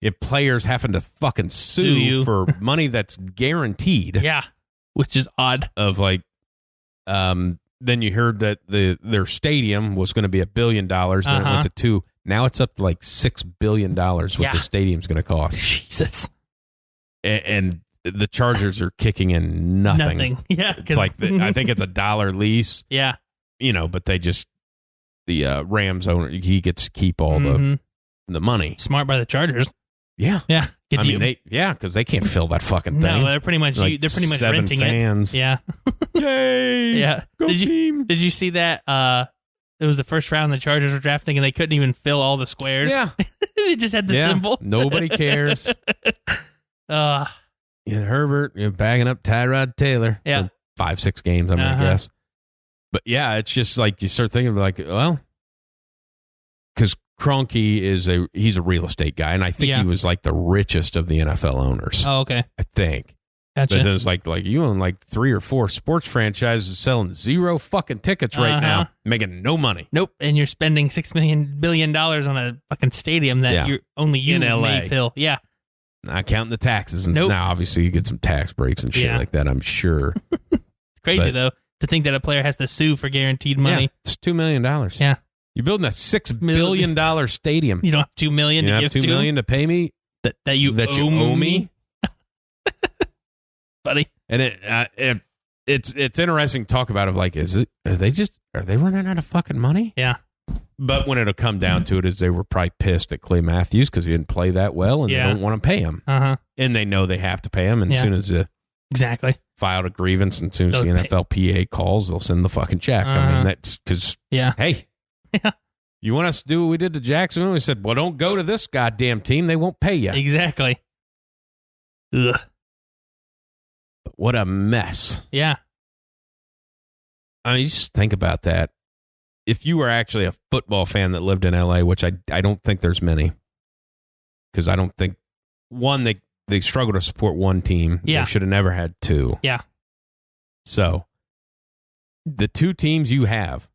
If players having to fucking sue you for money that's guaranteed. Yeah. Which is odd. Of like, then you heard that their stadium was going to be $1 billion. Then it went to $2 billion. Now it's up to like $6 billion what the stadium's going to cost. Jesus. And the Chargers are kicking in nothing. Yeah. It's like, I think it's $1 lease. Yeah. But they just, the Rams owner, he gets to keep all the money. Smart by the Chargers. Yeah. Yeah. Because they can't fill that fucking thing. No, they're pretty much like renting fans. it. Yeah. Yay. Yeah. Go team. Did you see that? It was the first round the Chargers were drafting, and they couldn't even fill all the squares. Yeah. They just had the symbol. Nobody cares. Herbert, you're bagging up Tyrod Taylor. Yeah. 5-6 games, I guess. But yeah, it's just like you start thinking like, well, because Kroenke he's a real estate guy, and I think he was like the richest of the NFL owners. Oh, okay. I think. Gotcha. But there's like you own like 3 or 4 sports franchises selling 0 fucking tickets right now, making no money. Nope. And you're spending $6 billion on a fucking stadium that only you in LA may fill. Yeah. Not counting the taxes. And Nope. now, obviously, you get some tax breaks and shit like that, I'm sure. It's crazy, though, to think that a player has to sue for guaranteed money. Yeah, it's $2 million. Yeah. You're building a $6 billion stadium. You don't have $2 million to give $2 million to pay me that you owe me? Buddy. And it's interesting to talk about of like, are they running out of fucking money? Yeah. But when it'll come down to it, is they were probably pissed at Clay Matthews because he didn't play that well, and they don't want to pay him. And they know they have to pay him, and as soon as exactly filed a grievance, and as soon as the NFLPA calls, they'll send the fucking check. I mean, that's because hey, you want us to do what we did to Jacksonville? We said, well, don't go to this goddamn team; they won't pay you. Exactly. Ugh. What a mess. Yeah. I mean, just think about that. If you were actually a football fan that lived in LA, which I don't think there's many, because I don't think, one, they struggle to support one team. Yeah. They should have never had 2. Yeah. So, the 2 teams you have,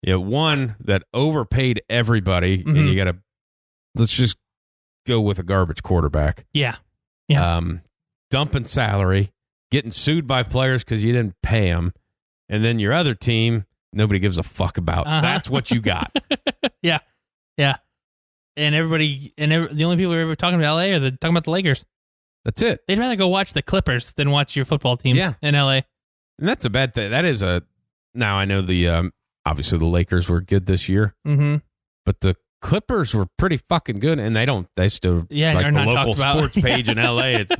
one that overpaid everybody, and you got to, let's just go with a garbage quarterback. Yeah. Yeah. Dumping salary, getting sued by players because you didn't pay them, and then your other team, nobody gives a fuck about. That's what you got. Yeah. Yeah. And everybody, the only people who are ever talking about LA are talking about the Lakers. That's it. They'd rather go watch the Clippers than watch your football teams in LA. And that's a bad thing. That is now I know obviously the Lakers were good this year, but the Clippers were pretty fucking good, and they still like the local sports page in LA. It's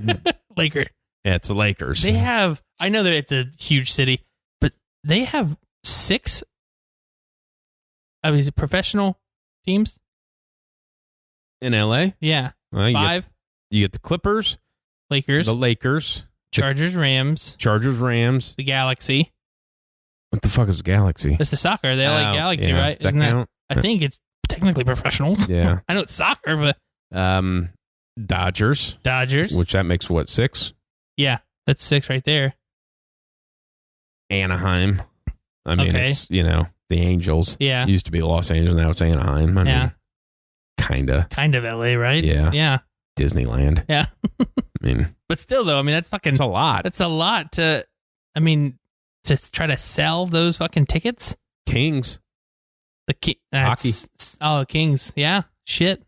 Laker. Yeah, it's the Lakers. They have, I know that it's a huge city, but they have 6 professional teams in LA. Yeah, well, 5. You get the Clippers, Lakers, the Lakers, Chargers, Rams, the Galaxy. What the fuck is Galaxy? It's the soccer, the LA Galaxy, right? Does that count? I think it's technically professionals. Yeah, I know it's soccer, but Dodgers, which that makes what, 6? Yeah, that's 6 right there. Anaheim. I mean, it's the Angels. Yeah, it used to be Los Angeles, now it's Anaheim. I mean, kind of LA, right? Yeah. Disneyland. Yeah. I mean, but still, though, I mean, that's fucking. It's a lot. That's a lot to. I mean, to try to sell those fucking tickets. Kings. Hockey. Oh, the Kings. Yeah. Shit.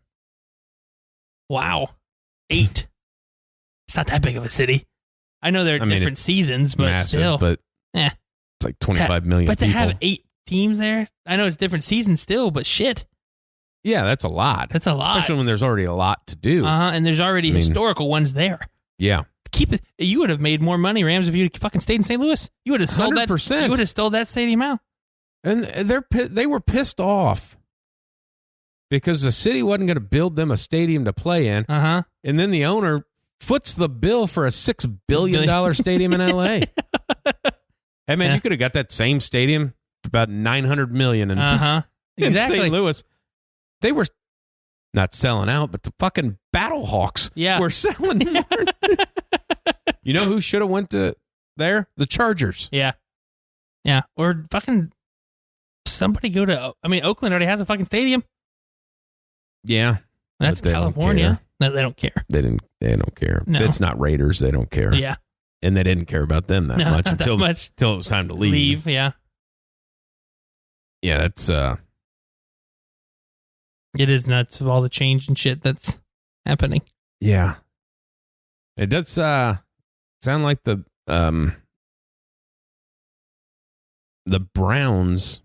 Wow. 8. It's not that big of a city. I know they're different seasons, but massive, still. But it's like 25 million But people. to have 8 teams there, I know it's different seasons still, but shit. Yeah, that's a lot. That's a lot. Especially when there's already a lot to do. And there's already historical ones there. Yeah. Keep it. You would have made more money, Rams, if you fucking stayed in St. Louis. You would have sold 100%. that. You would have stole that stadium out. And they were pissed off because the city wasn't going to build them a stadium to play in. And then the owner foots the bill for a $6 billion stadium in LA. Hey man, you could have got that same stadium for about $900 million in exactly. St. Louis. They were not selling out, but the fucking Battlehawks were selling more. You know who should have went to there? The Chargers. Yeah. Yeah. Or fucking somebody go to. I mean, Oakland already has a fucking stadium. Yeah, That's California. No, they don't care. They don't care. No. It's not Raiders. They don't care. Yeah, and they didn't care about them that much until it was time to leave. Yeah. Yeah, that's It is nuts of all the change and shit that's happening. Yeah, it does sound like the Browns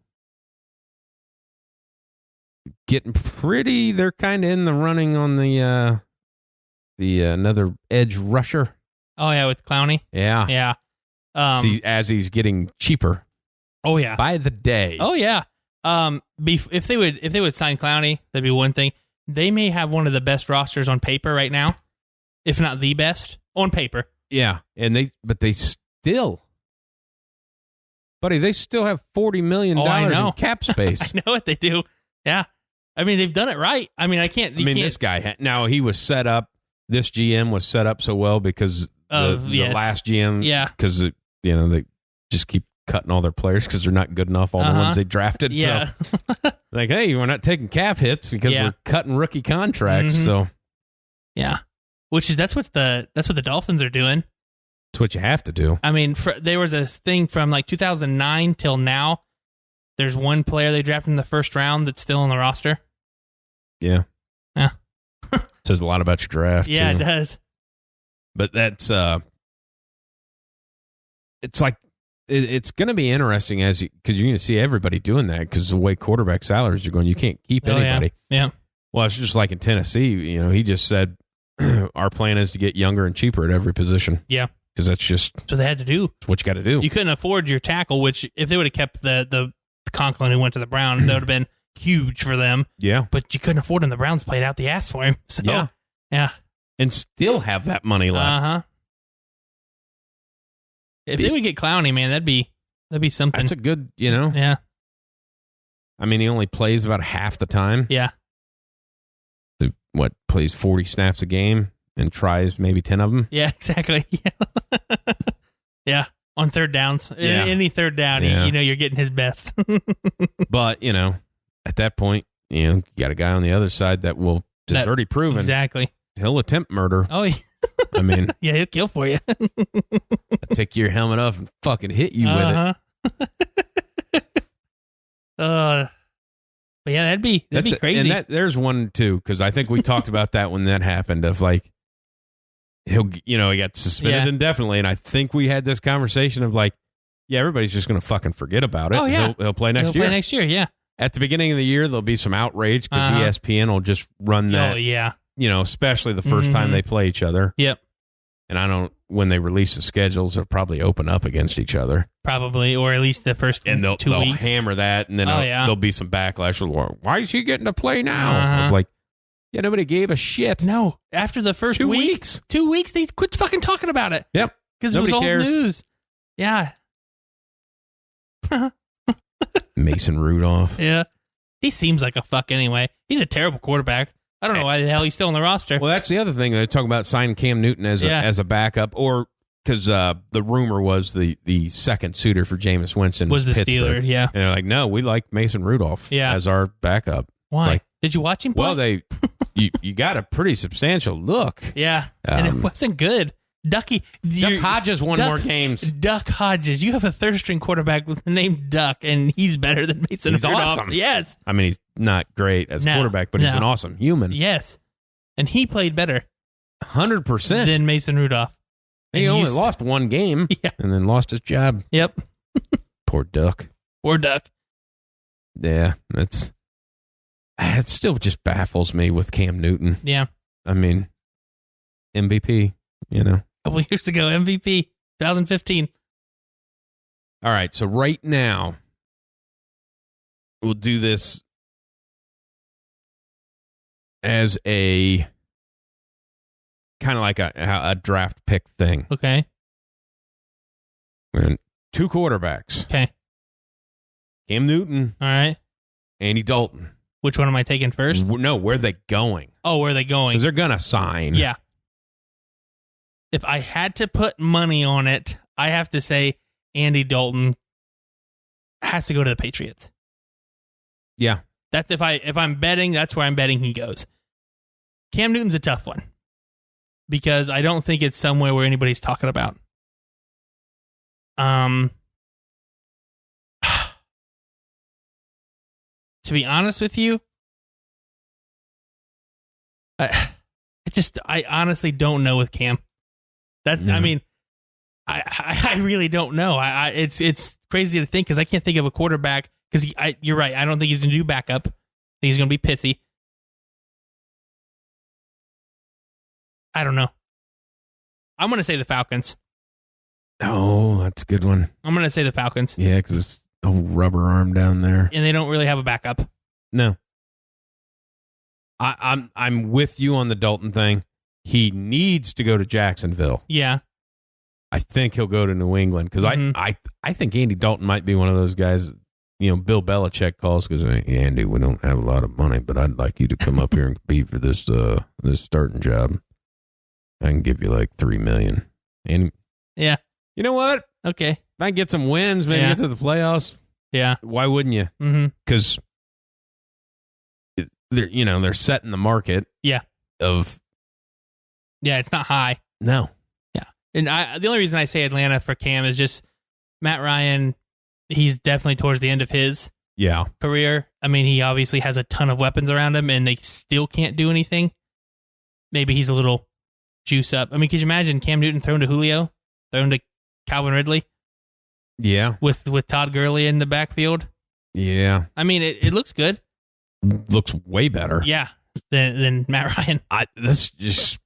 getting pretty. They're kind of in the running on the another edge rusher. Oh yeah, with Clowney. Yeah, Yeah. as he's getting cheaper. Oh yeah, by the day. Oh yeah. If they would sign Clowney, that'd be one thing. They may have one of the best rosters on paper right now, if not the best on paper. Yeah, and they still have $40 million in cap space. I know what they do. Yeah, I mean they've done it right. I mean this guy now he was set up. This GM was set up so well because the last GM. Yeah, because they just keep cutting all their players because they're not good enough. All the ones they drafted. Yeah. So like, hey, we're not taking cap hits because we're cutting rookie contracts. Mm-hmm. So yeah, that's what the Dolphins are doing. It's what you have to do. I mean, there was a thing from like 2009 till now. There's one player they drafted in the first round that's still on the roster. Yeah. Yeah. Says a lot about your draft. Yeah, too. It does. But that's it's like it's going to be interesting because you're going to see everybody doing that because the way quarterback salaries are going, you can't keep anybody. Yeah. Well, it's just like in Tennessee. He just said our plan is to get younger and cheaper at every position. Yeah. Because that's what they had to do. It's what you got to do. You couldn't afford your tackle, which if they would have kept the Conklin who went to the Browns, that would have been huge for them. Yeah. But you couldn't afford him. The Browns played out the ass for him. So, yeah. And still have that money left. Uh-huh. If they would get Clowney, man, that'd be something. That's a good, Yeah. I mean, he only plays about half the time. Yeah. Plays 40 snaps a game and tries maybe 10 of them? Yeah, exactly. Yeah. On third downs. Yeah. Any third down, you're getting his best. But, at that point, you got a guy on the other side that will, it's already proven. Exactly. He'll attempt murder. Oh, yeah. I mean, yeah, he'll kill for you. take your helmet off and fucking hit you with it. But yeah, that'd be crazy. And there's one too, because I think we talked about that when that happened. Of like, he got suspended indefinitely, and I think we had this conversation of like, yeah, everybody's just going to fucking forget about it. Oh yeah, he'll play next year. Play next year, yeah. At the beginning of the year, there'll be some outrage because ESPN will just run that. Oh yeah. Especially the first time they play each other. Yep. And when they release the schedules, they'll probably open up against each other. Probably, or at least the first 2 weeks. They'll hammer that, and then there'll be some backlash. Why is he getting to play now? Like, yeah, nobody gave a shit. No, after the first 2 weeks. 2 weeks, they quit fucking talking about it. Yep. Because it was all cares. news. Yeah. Mason Rudolph. Yeah. He seems like a fuck anyway. He's a terrible quarterback. I don't know why the hell he's still on the roster. Well, that's the other thing. They talk about signing Cam Newton as a backup, or because the rumor was the second suitor for Jameis Winston was the Pittsburgh. Steeler, yeah. And they're like, no, we like Mason Rudolph as our backup. Why? Like, did you watch him play? Well, you got a pretty substantial look. Yeah, and it wasn't good. Duck Hodges won more games. Duck Hodges. You have a third-string quarterback with the name Duck, and he's better than Mason Rudolph. Awesome. Yes. I mean, he's not great as a quarterback, but he's an awesome human. Yes. And he played better 100% than Mason Rudolph. He only lost one game and then lost his job. Yep. Poor Duck. Poor Duck. Yeah, it still just baffles me with Cam Newton. Yeah. I mean, MVP, A couple years ago, MVP, 2015. All right, so right now, we'll do this as a kind of like a draft pick thing. Okay. And 2 quarterbacks. Okay. Cam Newton. All right. Andy Dalton. Which one am I taking first? No, where are they going? Oh, where are they going? Because they're going to sign. Yeah. If I had to put money on it, I have to say Andy Dalton has to go to the Patriots. Yeah. That's if I'm betting, that's where I'm betting he goes. Cam Newton's a tough one because I don't think it's somewhere where anybody's talking about. To be honest with you, I honestly don't know with Cam. I mean, I really don't know. It's crazy to think because I can't think of a quarterback. Because you're right. I don't think he's going to do backup. I think he's going to be pithy. I don't know. I'm going to say the Falcons. Oh, that's a good one. I'm going to say the Falcons. Yeah, because it's a rubber arm down there. And they don't really have a backup. No. I'm with you on the Dalton thing. He needs to go to Jacksonville. Yeah. I think he'll go to New England because I think Andy Dalton might be one of those guys. Bill Belichick calls because Andy, we don't have a lot of money, but I'd like you to come up here and compete for this starting job. I can give you like $3 million. And yeah, you know what? Okay, if I get some wins, maybe get to the playoffs. Yeah, why wouldn't you? Because they're setting the market. Yeah, it's not high. No. Yeah, and the only reason I say Atlanta for Cam is just Matt Ryan. He's definitely towards the end of his career. I mean, he obviously has a ton of weapons around him, and they still can't do anything. Maybe he's a little juice up. I mean, could you imagine Cam Newton thrown to Julio, thrown to Calvin Ridley? Yeah. With Todd Gurley in the backfield? Yeah. I mean, it looks good. Looks way better. Yeah, than Matt Ryan. This just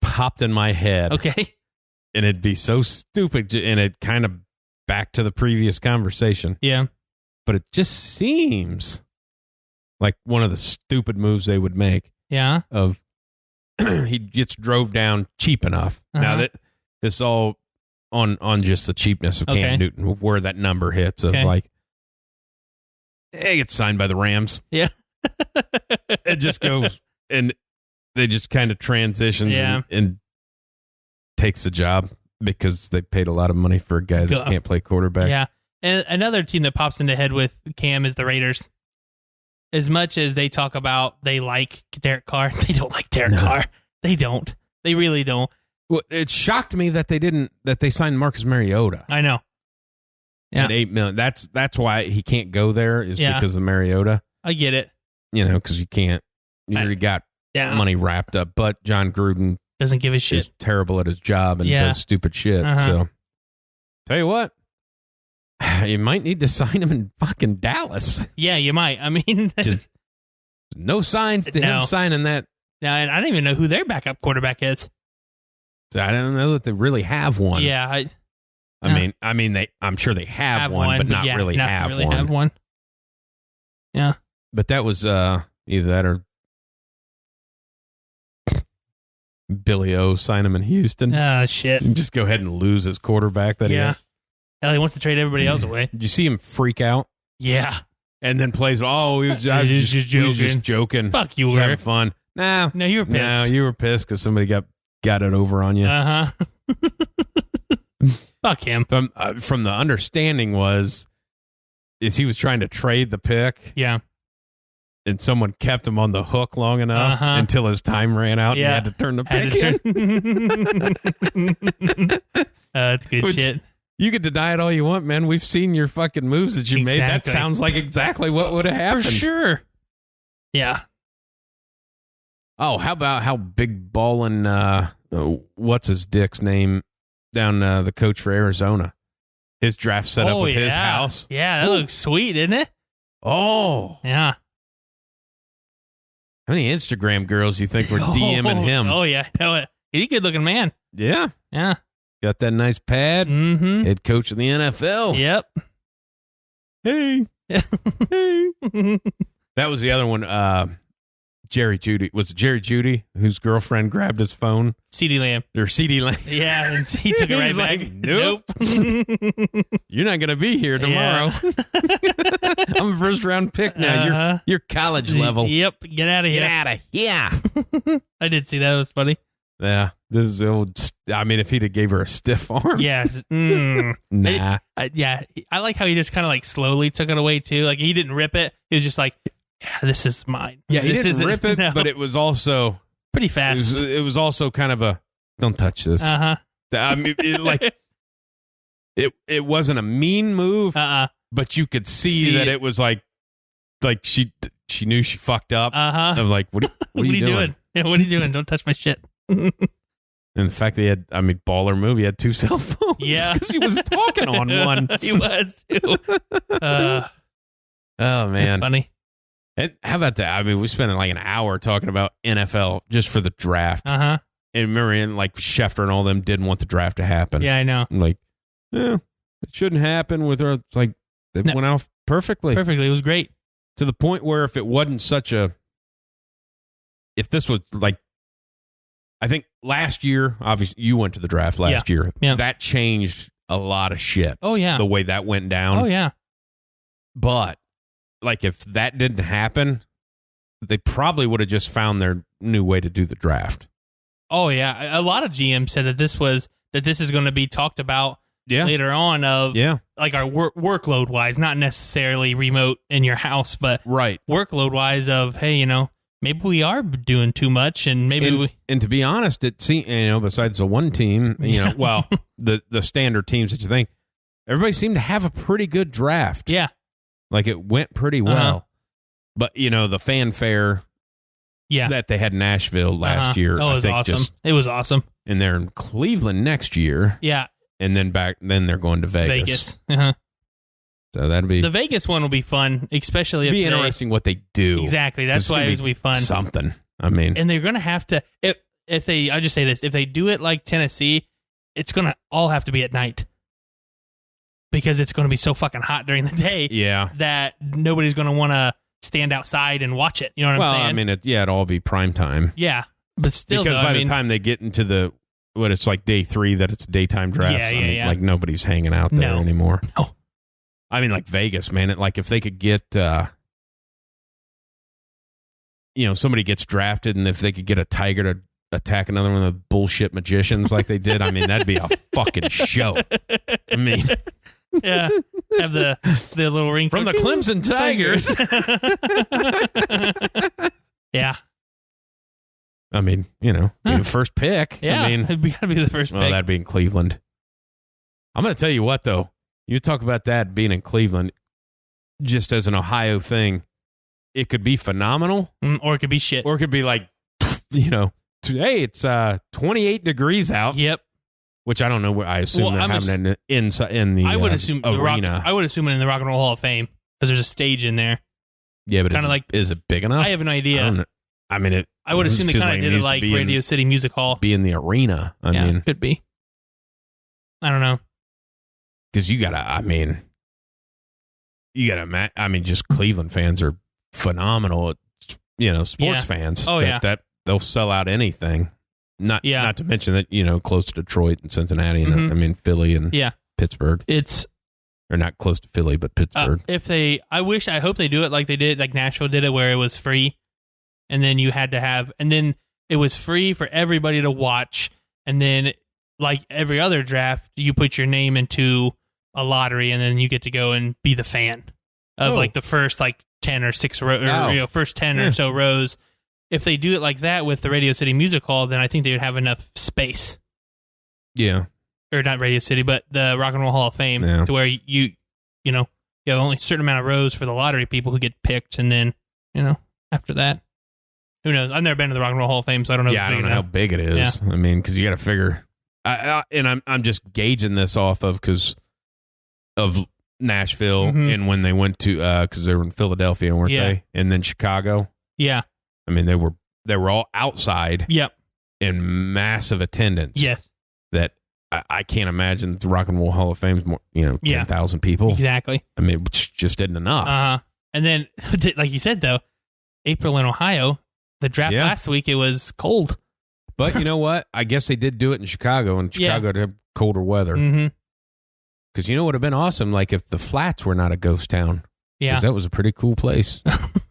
popped in my head. Okay. And it'd be so stupid, and it kind of back to the previous conversation. Yeah. But it just seems like one of the stupid moves they would make. Yeah. Of he gets drove down cheap enough. Now that this all on just the cheapness of Cam Newton, where that number hits of like, hey, gets signed by the Rams. Yeah. It just goes and they just kind of transitions and takes the job. Because they paid a lot of money for a guy that can't play quarterback. Yeah. And another team that pops into head with Cam is the Raiders. As much as they talk about they like Derek Carr, they don't like Derek Carr. They don't. They really don't. Well, it shocked me that they signed Marcus Mariota. I know. Yeah. At $8 million. That's why he can't go there is because of Mariota. I get it. Because you can't. You already got money wrapped up. But John Gruden doesn't give a shit. Is terrible at his job and does stupid shit. So, tell you what, you might need to sign him in fucking Dallas. Yeah, you might. I mean, just no signs to him signing that. No, and I don't even know who their backup quarterback is. So I don't know that they really have one. Yeah, I mean, I'm sure they have one, but not really have one. Yeah, but that was either that or Billy O sign him in Houston. Oh, shit. And just go ahead and lose his quarterback. Hell, he wants to trade everybody else away. Did you see him freak out? Yeah. And then plays, I was just joking. Fuck, you were. having fun. No, you were pissed. No, you were pissed because somebody got it over on you. Uh-huh. Fuck him. From the understanding is he was trying to trade the pick. Yeah. And someone kept him on the hook long enough until his time ran out and he had to turn the pick in. That's good shit. You can deny it all you want, man. We've seen your fucking moves that you made. That sounds like exactly what would have happened. For sure. Yeah. Oh, how big ballin', what's his dick's name down the coach for Arizona? His draft set up with his house. Yeah, that looks sweet, isn't it? Oh. Yeah. How many Instagram girls do you think were DMing him? Oh, yeah. He's a good-looking man. Yeah. Yeah. Got that nice pad. Mm-hmm. Head coach of the NFL. Yep. Hey. Hey. That was the other one. Jerry Judy. Was it Jerry Judy whose girlfriend grabbed his phone? CeeDee Lamb. Or CeeDee Lamb. Yeah, and he took it right back. Like, nope. You're not going to be here tomorrow. Yeah. I'm a first-round pick now. You're college level. Yep. Get out of here. Get out of here. I did see that. It was funny. Yeah. This old, I mean, if he'd have gave her a stiff arm. Yeah. Nah. I like how he just kind of like slowly took it away too. Like he didn't rip it. He was just like, yeah, this is mine. Yeah, he this didn't rip it, no. but it was also pretty fast. It was also kind of a, don't touch this. I mean, it wasn't a mean move, but you could see that it was like she knew she fucked up. I'm like, what are you doing? Yeah, what are you doing? Don't touch my shit. And the fact that he had, I mean, baller move, he had 2 cell phones. Yeah. Because he was talking on one. He was, too. Oh, man. That's funny. And how about that? I mean, we spent like an hour talking about NFL just for the draft. And remember, like, Schefter and all them didn't want the draft to happen. Yeah, I know. I'm like, yeah, it shouldn't happen with her. It's like, they went out perfectly. Perfectly. It was great. To the point where if it wasn't such a, if this was like, I think last year, obviously, you went to the draft last year. Yeah. That changed a lot of shit. Oh, yeah. The way that went down. Oh, yeah. But, like, if that didn't happen, they probably would have just found their new way to do the draft. Oh, yeah. A lot of GMs said that this is going to be talked about later on like our workload-wise, not necessarily remote in your house, but workload-wise of, hey, maybe we are doing too much, and maybe and to be honest, it seems, besides the one team, well, the standard teams that you think, everybody seemed to have a pretty good draft. Yeah, like it went pretty well. But the fanfare, that they had in Nashville last year, it was awesome. It was awesome, and they're in Cleveland next year. Yeah, and then they're going to Vegas. So that'd be the Vegas one will be fun, especially if it'd be interesting what they do. Exactly, that's why it will be fun. Something. I mean, and they're gonna have to if they. I just say this: if they do it like Tennessee, it's gonna all have to be at night because it's gonna be so fucking hot during the day. Yeah, that nobody's gonna want to stand outside and watch it. You know what I'm saying? I mean, it'd all be prime time. Yeah, but still, because by the time they get into it's like day 3 that it's daytime drafts. Like nobody's hanging out there anymore. No. I mean, like Vegas, man. If they could get, somebody gets drafted, and if they could get a tiger to attack another one of the bullshit magicians like they did, I mean, that'd be a fucking show. I mean, yeah, have the little ring from the Clemson Tigers. Yeah. I mean, be the first pick. Yeah, I mean, it'd gotta be the first pick. Well, that'd be in Cleveland. I'm going to tell you what, though. You talk about that being in Cleveland, just as an Ohio thing, it could be phenomenal. Or it could be shit. Or it could be like, hey, it's 28 degrees out. Yep. Which I don't know where I assume they're having it in the I would assume arena. I would assume it in the Rock and Roll Hall of Fame because there's a stage in there. Yeah, but is it big enough? I have no idea. I mean, I would assume they kind of did it like Radio City Music Hall. Be in the arena. I mean, could be. I don't know. Because just Cleveland fans are phenomenal at, sports fans. Oh, that they'll sell out anything. Not to mention that, close to Detroit and Cincinnati and Philly and Pittsburgh. Or not close to Philly, but Pittsburgh. I hope they do it like they did, like Nashville did it, where it was free. And then you had to and then it was free for everybody to watch. And then, like every other draft, you put your name into a lottery, and then you get to go and be the fan of like the first 10 or 6 rows, first 10 or so rows. If they do it like that with the Radio City Music Hall, then I think they would have enough space. Yeah. Or not Radio City, but the Rock and Roll Hall of Fame, to where you have only a certain amount of rows for the lottery people who get picked, and then after that, who knows? I've never been to the Rock and Roll Hall of Fame, so I don't know. Yeah, I don't know how big it is. Yeah. I mean, because you got to figure. I'm just gauging this off of Nashville and when they went to because they were in Philadelphia, weren't they? And then Chicago. Yeah. I mean, they were all outside. Yep. In massive attendance. Yes. That I can't imagine the Rock and Roll Hall of Fame's more, 10,000 people. Exactly. I mean, which just isn't enough. And then, like you said, though, April in Ohio, the draft last week, it was cold. But you know what? I guess they did do it in Chicago, and Chicago had colder weather. Because what would have been awesome, like if the Flats were not a ghost town. Yeah. Because that was a pretty cool place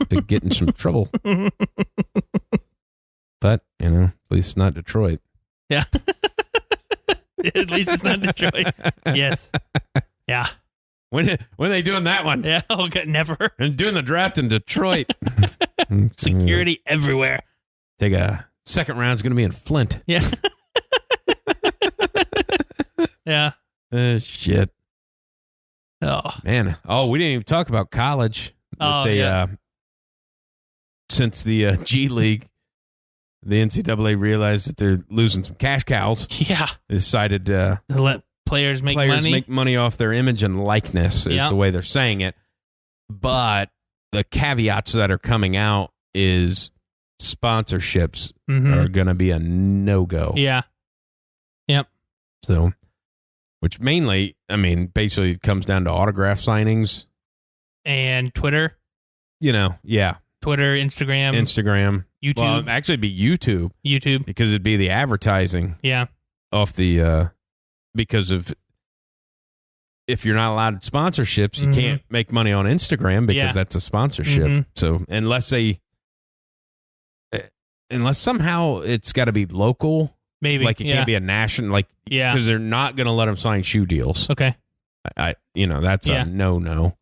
to get in some trouble. But, at least it's not Detroit. Yeah. At least it's not Detroit. Yes. Yeah. When are they doing that one? Yeah. Oh, God, never. And doing the draft in Detroit. Security everywhere. Take a second round's going to be in Flint. Yeah. Yeah. Shit. Oh. Man. Oh, we didn't even talk about college. Oh, yeah. Since the G League, the NCAA realized that they're losing some cash cows. Yeah. They decided to let players make money off their image and likeness is the way they're saying it. But the caveats that are coming out is sponsorships are going to be a no-go. Yeah. Yep. So, which mainly, I mean, basically comes down to autograph signings. And Twitter. Yeah. Twitter, Instagram, YouTube. Well, it'd actually be YouTube. Because it'd be the advertising. Yeah. Off the, because of, if you're not allowed sponsorships, you can't make money on Instagram because that's a sponsorship. So unless somehow it's got to be local. Maybe. Like it can't be a national, because they're not going to let them sign shoe deals. Okay. That's a no.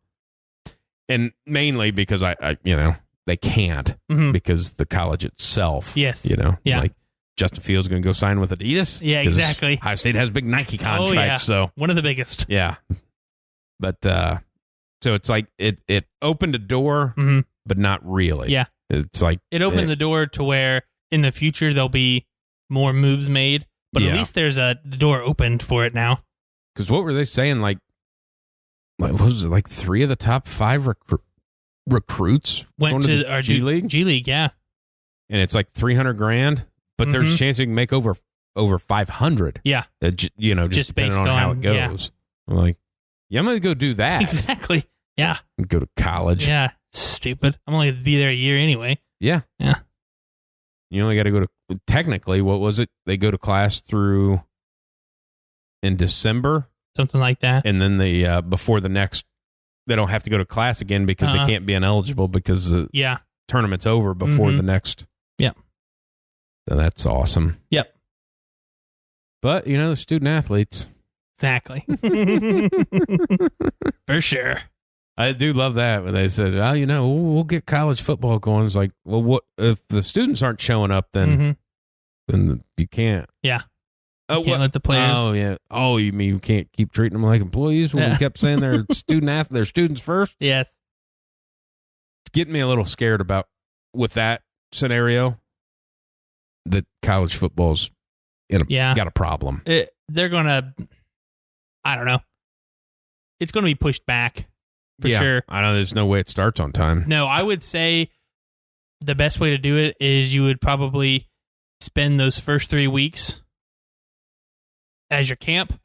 And mainly because they can't because the college itself. Yes. Like Justin Fields going to go sign with Adidas. Yeah, exactly. Ohio State has a big Nike contract. Oh, yeah. So one of the biggest. Yeah. But so it's like it opened a door, but not really. Yeah. It's like it opened the door to where in the future there'll be more moves made, but at least there's the door opened for it now. Because what were they saying? Like what was it? Like 3 of the top 5 recruits went to our G League. G League, yeah. And it's like $300,000, but there's a chance you can make over 500. Yeah. Just Just depending based on how on- it goes. I'm like, I'm going to go do that. Exactly. Yeah. Go to college. Yeah. Stupid. I'm only going to be there a year anyway. Yeah. Yeah. You only got to go to, technically, what was it? They go to class through in December. Something like that. And then they, before the next, they don't have to go to class again because they can't be ineligible because the tournament's over before the next. Yep. So that's awesome. Yep. But, the student athletes. Exactly. For sure. I do love that when they said, we'll get college football going. It's like, well, what if the students aren't showing up, then you can't. Yeah. You can't let the players. Oh, yeah. Oh, you mean you can't keep treating them like employees when we kept saying they're they're students first? Yes. It's getting me a little scared with that scenario that college football's got a problem. They're going to, I don't know. It's going to be pushed back. For sure. I know there's no way it starts on time. No, I would say the best way to do it is you would probably spend those first 3 weeks as your camp,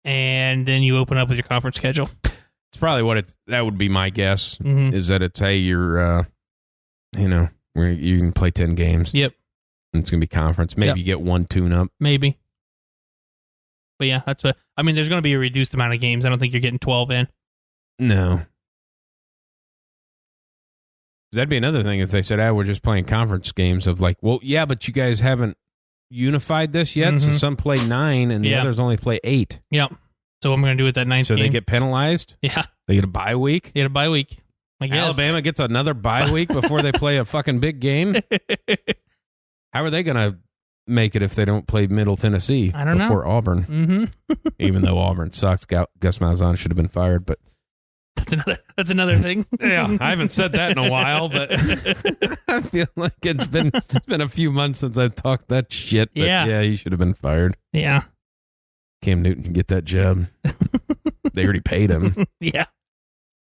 and then you open up with your conference schedule. It's probably that would be my guess, is that it's, hey, you're, where you can play 10 games. Yep. And it's going to be conference. Maybe you get 1 tune-up. Maybe. But yeah, there's going to be a reduced amount of games. I don't think you're getting 12 in. No. That'd be another thing if they said, we're just playing conference games of like, well, yeah, but you guys haven't unified this yet, so some play 9 and the others only play 8. Yep. So what am I going to do with that 9th game? So they get penalized? Yeah. They get a bye week? They get a bye week. I guess. Alabama gets another bye week before they play a fucking big game? How are they going to make it if they don't play Middle Tennessee before Auburn? Even though Auburn sucks, Gus Malzahn should have been fired, but That's another thing. Yeah, I haven't said that in a while, but I feel like it's been a few months since I've talked that shit. But yeah, he should have been fired. Yeah. Cam Newton can get that job. They already paid him. Yeah.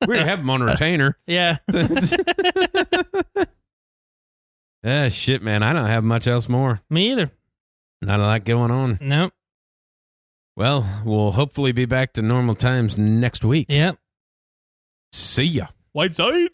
We already have him on retainer. Yeah. Shit, man. I don't have much else more. Me either. Not a lot going on. Nope. Well, we'll hopefully be back to normal times next week. Yep. See ya. Wideside.